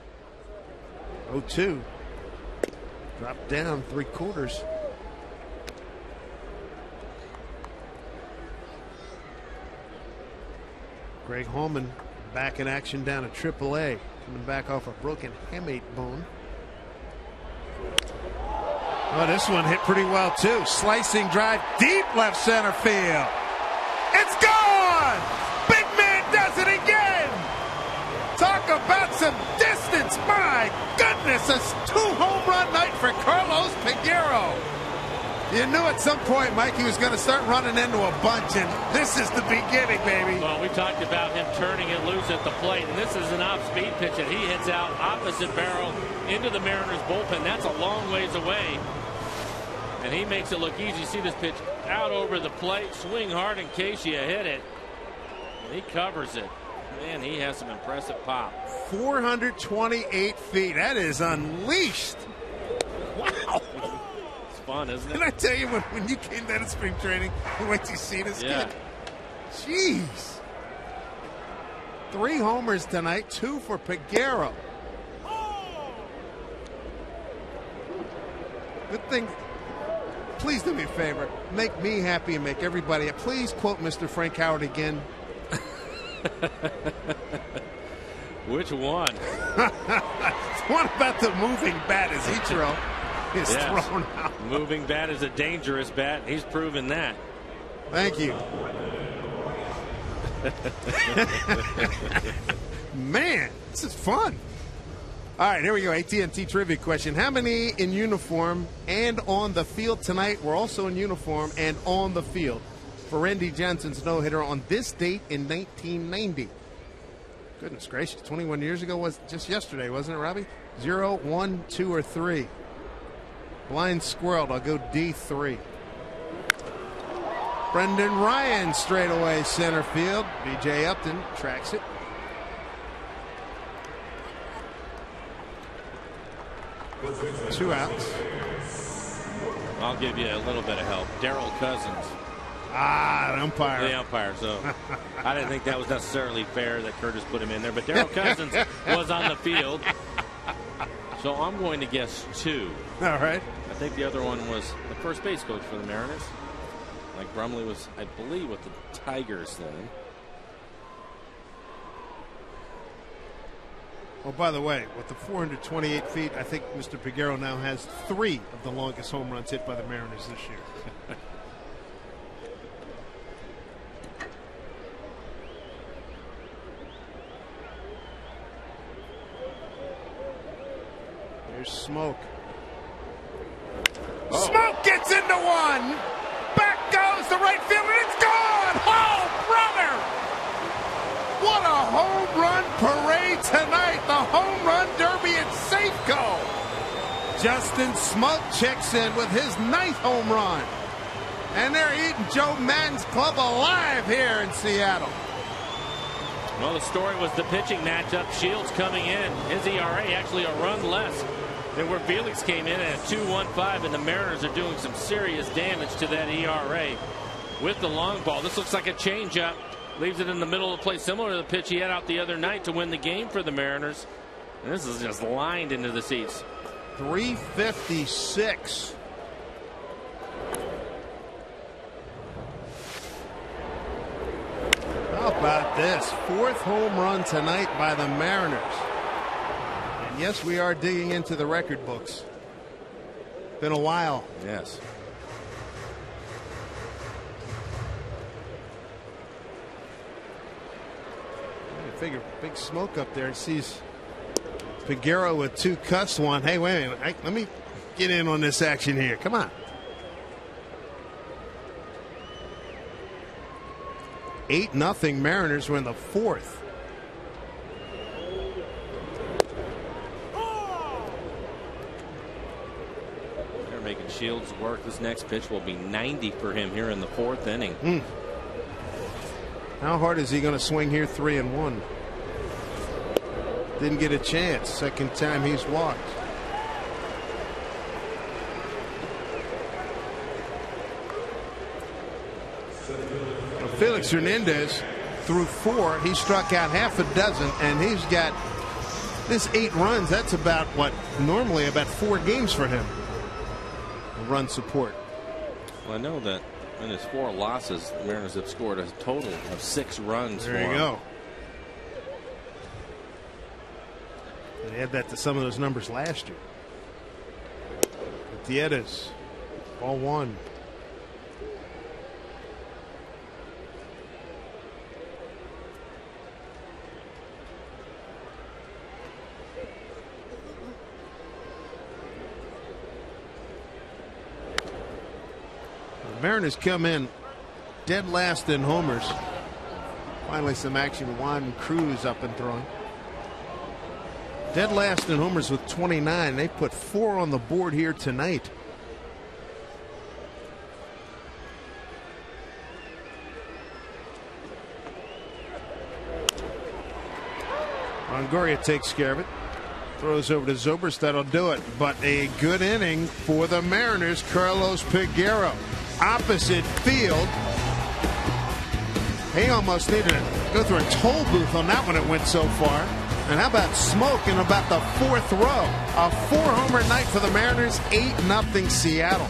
0-2. Dropped down 3/4. Greg Holman back in action down at AAA, coming back off a broken hamate bone. Oh, this one hit pretty well too. Slicing drive deep left center field. It's gone! Big man does it again! Talk about some distance. My goodness, a 2-home run night for Carlos Peguero. You knew at some point, Mike, he was going to start running into a bunch, and this is the beginning, baby. Well, we talked about him turning it loose at the plate, and this is an off-speed pitch, and he hits out opposite barrel into the Mariners bullpen. That's a long ways away, and he makes it look easy. See this pitch out over the plate. Swing hard in case you hit it. He covers it. Man, he has some impressive pop. 428 feet. That is unleashed. Wow. It's fun, isn't it? Can I tell you, when you came down to spring training, wait till you see this kid? Jeez. 3 homers tonight, 2 for Peguero. Good thing. Please do me a favor. Make me happy and make everybody happy. Please quote Mr. Frank Howard again. Which one? One about the moving bat as Ichiro is thrown out. Moving bat is a dangerous bat. He's proven that. Thank you. Man, this is fun. All right, here we go. AT&T trivia question. How many in uniform and on the field tonight were also in uniform and on the field for Randy Johnson's no-hitter on this date in 1990? Goodness gracious, 21 years ago was just yesterday, wasn't it, Robbie? 0, 1, 2, or 3. Blind squirreled. I'll go D3. Brendan Ryan straight away center field. B.J. Upton tracks it. Two outs. I'll give you a little bit of help. Darrell Cousins. The umpire. The umpire. So I didn't think that was necessarily fair that Curtis put him in there. But Darrell Cousins was on the field. So I'm going to guess 2. All right. I think the other one was the first base coach for the Mariners. Like Brumley was, I believe, with the Tigers then. Oh, by the way, with the 428 feet, I think Mr. Peguero now has 3 of the longest home runs hit by the Mariners this year. Here's Smoke. Oh. Smoke gets into one. Back goes the right fielder. It's gone. Oh, brother! What a home run parade tonight. The home run derby at Safeco. Justin Smoke checks in with his 9th home run. And they're eating Joe Madden's club alive here in Seattle. Well, the story was the pitching matchup. Shields coming in. His ERA actually a run less than where Felix came in at 2.15, and the Mariners are doing some serious damage to that ERA with the long ball. This looks like a changeup. Leaves it in the middle of the plate, similar to the pitch he had out the other night to win the game for the Mariners. And this is just lined into the seats. 356. How about this? 4th home run tonight by the Mariners. And yes, we are digging into the record books. Been a while. Yes. Figure big Smoke up there. Sees Peguero with 2 cuts. One. Hey, wait a minute. Let me get in on this action here. Come on. 8-0 Mariners were in the 4th. They're making Shields work. This next pitch will be 90 for him here in the 4th inning. How hard is he going to swing here? 3-1. Didn't get a chance. Second time he's walked. Well, Felix Hernandez threw 4. He struck out half a dozen, and he's got this 8 runs. That's about what normally about 4 games for him. Run support. Well, I know that in his 4 losses, the Mariners have scored a total of 6 runs. There you go. And add that to some of those numbers last year. Gutierrez, ball 1. The Mariners come in dead last in homers. Finally some action. Juan Cruz up and throwing. Dead last in homers with 29. They put 4 on the board here tonight. Longoria takes care of it. Throws over to Zobrist. That'll do it. But a good inning for the Mariners. Carlos Peguero. Opposite field. He almost needed to go through a toll booth on that one. It went so far. And how about smoke in about the fourth row? A 4-homer night for the Mariners. 8-0 Seattle.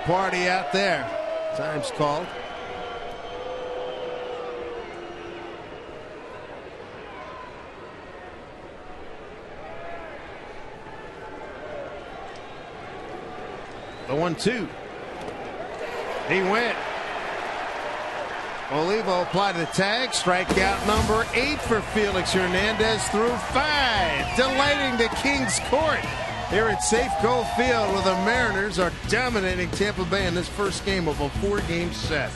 party out there. Time's called. The 1-2. He went. Olivo applied the tag. Strikeout number 8 for Felix Hernandez through 5. Delighting the Kings Court here at Safeco Field, where the Mariners are dominating Tampa Bay in this first game of a 4-game set.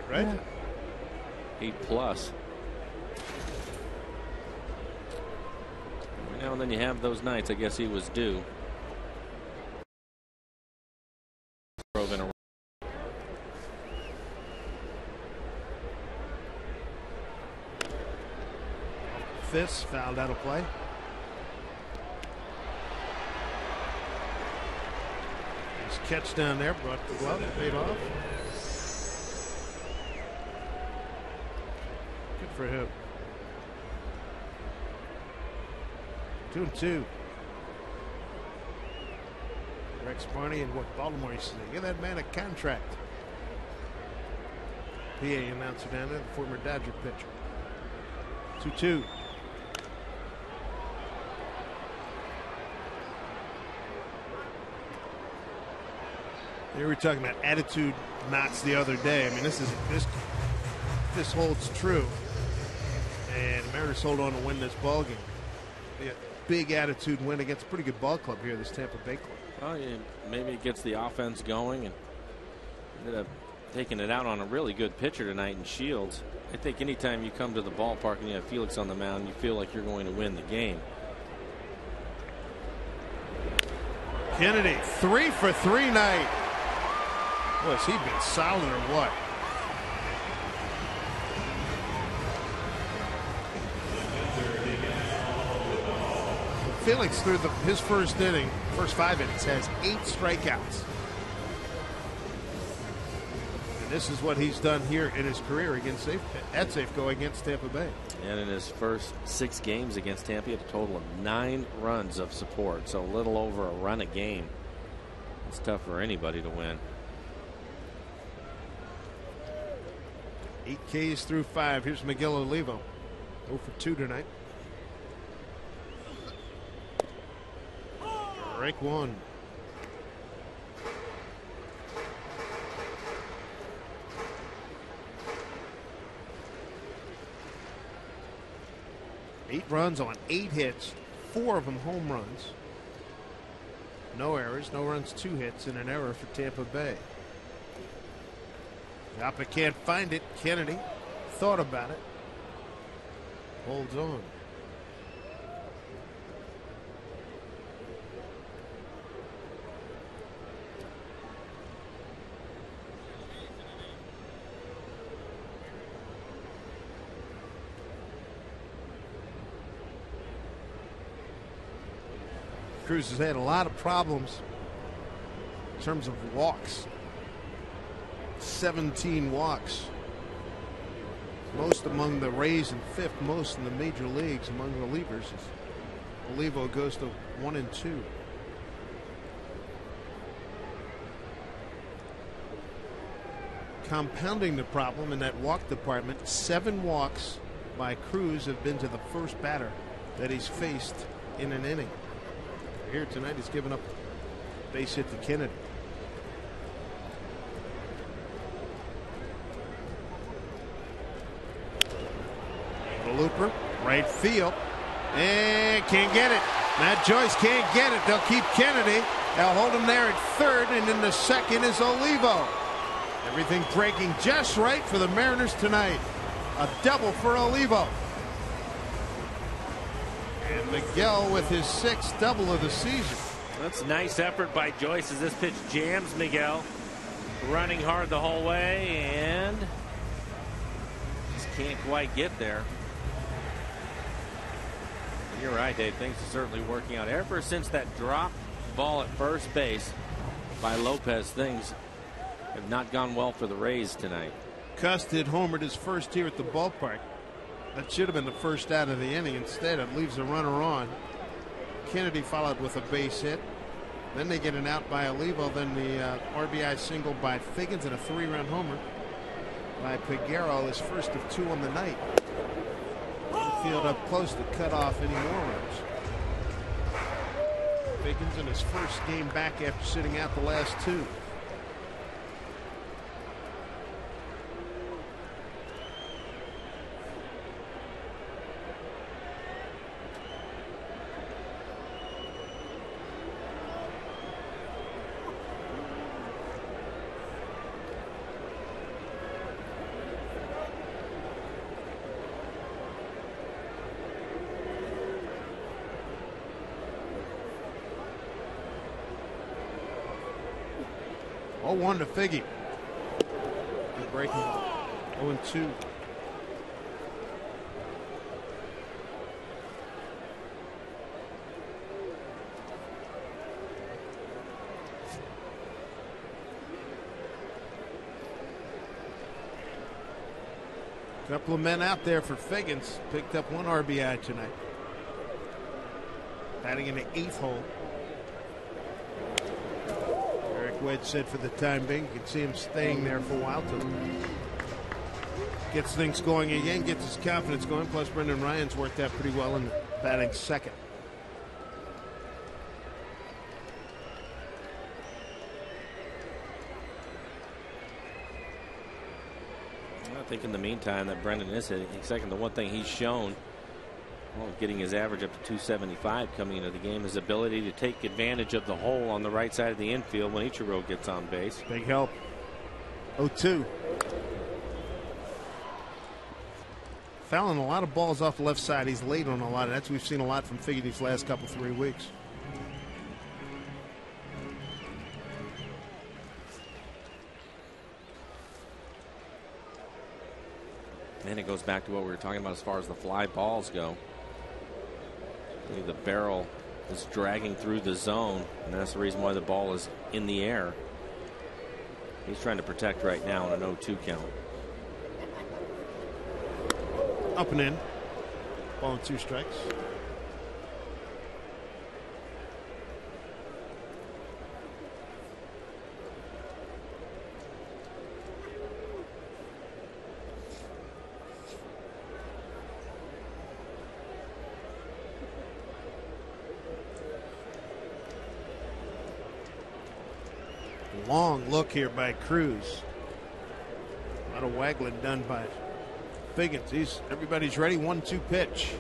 Right? 8+. Every now and then you have those nights. I guess he was due. Fist fouled out of play. catch down there, brought the glove, paid off. Good for him. 2-2. Rex Barney and what Baltimore used to say, give that man a contract. PA announcer down there, the former Dodger pitcher. 2-2. We were talking about attitude knots the other day. I mean, this holds true, and the Mariners hold on to win this ball game. A big attitude win against a pretty good ball club here, this Tampa Bay club. Well, yeah, maybe it gets the offense going and ended up taking it out on a really good pitcher tonight in Shields. I think anytime you come to the ballpark and you have Felix on the mound, you feel like you're going to win the game. Kennedy, 3 for 3 night. Boy, has he been solid or what? Felix through his first inning, first 5 innings, has 8 strikeouts. And this is what he's done here in his career against at Safeco against Tampa Bay. And in his first 6 games against Tampa, he had a total of 9 runs of support, so a little over a run a game. It's tough for anybody to win. 8 Ks through 5. Here's Miguel Olivo, 0 for 2 tonight. Strike 1. Eight runs on 8 hits, 4 of them home runs. No errors, no runs, 2 hits, and an error for Tampa Bay. Joppa can't find it. Kennedy thought about it. Holds on. Cruz has had a lot of problems in terms of walks. 17 walks. Most among the Rays and 5th most in the major leagues among relievers. Olivo goes to 1 and 2. Compounding the problem in that walk department, 7 walks by Cruz have been to the first batter that he's faced in an inning. Here tonight, he's given up a base hit to Kennedy. The looper, right field, and can't get it. Matt Joyce can't get it. They'll keep Kennedy. They'll hold him there at 3rd, and in the 2nd is Olivo. Everything breaking just right for the Mariners tonight. A double for Olivo. And Miguel with his 6th double of the season. That's a nice effort by Joyce as this pitch jams Miguel. Running hard the whole way and just can't quite get there. You're right, Dave. Things are certainly working out. Ever since that drop ball at first base by Lopez, things have not gone well for the Rays tonight. Custed homered his first here at the ballpark. That should have been the first out of the inning. Instead, it leaves a runner on. Kennedy followed with a base hit. Then they get an out by Olivo. Then the RBI single by Figgins and a 3-run homer by Peguero, his first of 2 on the night. Field up close to cut off any more runs. Figgins in his first game back after sitting out the last 2. Oh, 1 to Figgy. Good breaking ball. 0-2. Couple of men out there for Figgins. Picked up 1 RBI tonight. Batting in the 8th hole. Eric Wedge said for the time being, you can see him staying there for a while till gets things going again, gets his confidence going. Plus, Brendan Ryan's worked out pretty well in batting 2nd. I think in the meantime that Brendan is hitting 2nd. The one thing he's shown, well, getting his average up to 275 coming into the game, his ability to take advantage of the hole on the right side of the infield when Ichiro gets on base. Big help. 0-2. Fouling a lot of balls off the left side. He's late on a lot of that. We've seen a lot from Figgy these last 3 weeks. And it goes back to what we were talking about as far as the fly balls go. The barrel is dragging through the zone, and that's the reason why the ball is in the air. He's trying to protect right now on an 0-2 count. Up and in. Ball and 2 strikes. Long look here by Cruz. A lot of waggling done by Figgins. Everybody's ready. 1-2 pitch.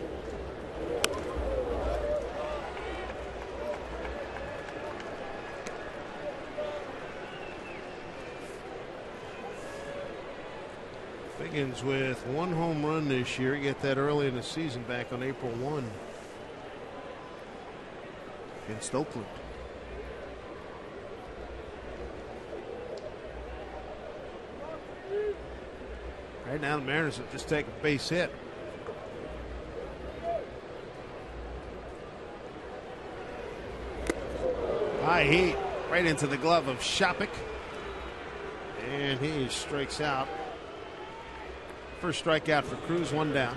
Figgins with 1 home run this year. He got that early in the season back on April 1 against Oakland. Right now, the Mariners will just take a base hit. High heat right into the glove of Shopik. And he strikes out. First strikeout for Cruz, 1 down.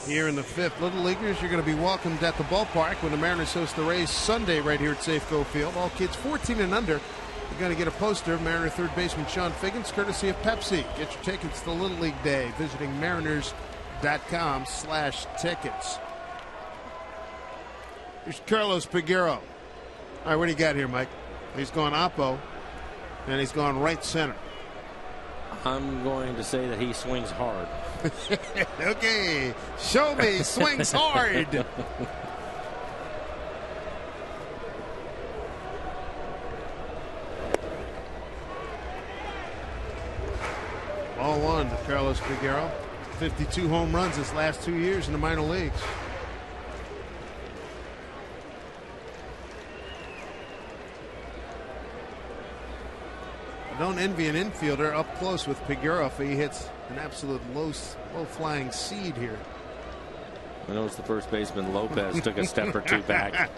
Here in the 5th, Little Leaguers, you're going to be welcomed at the ballpark when the Mariners host the Rays Sunday right here at Safeco Field. All kids 14 and under. You're going to get a poster of Mariner third baseman Sean Figgins, courtesy of Pepsi. Get your tickets to Little League Day visiting mariners.com/tickets. Here's Carlos Peguero. All right, what do you got here, Mike? He's going oppo, and he's going right center. I'm going to say that he swings hard. Okay, show me swings hard. Ball 1 to Carlos Peguero. 52 home runs his last 2 years in the minor leagues. I don't envy an infielder up close with Peguero if he hits an absolute low-flying seed here. I noticed the first baseman Lopez took a step or 2 back.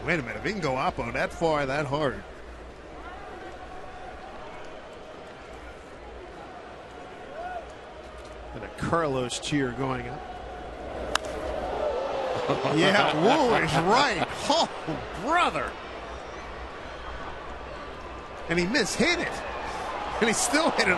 Wait a minute, if he can go oppo that far, that hard. And a Carlos cheer going up. Yeah, Woo is right. Oh, brother. And he mishit it. And he still hit it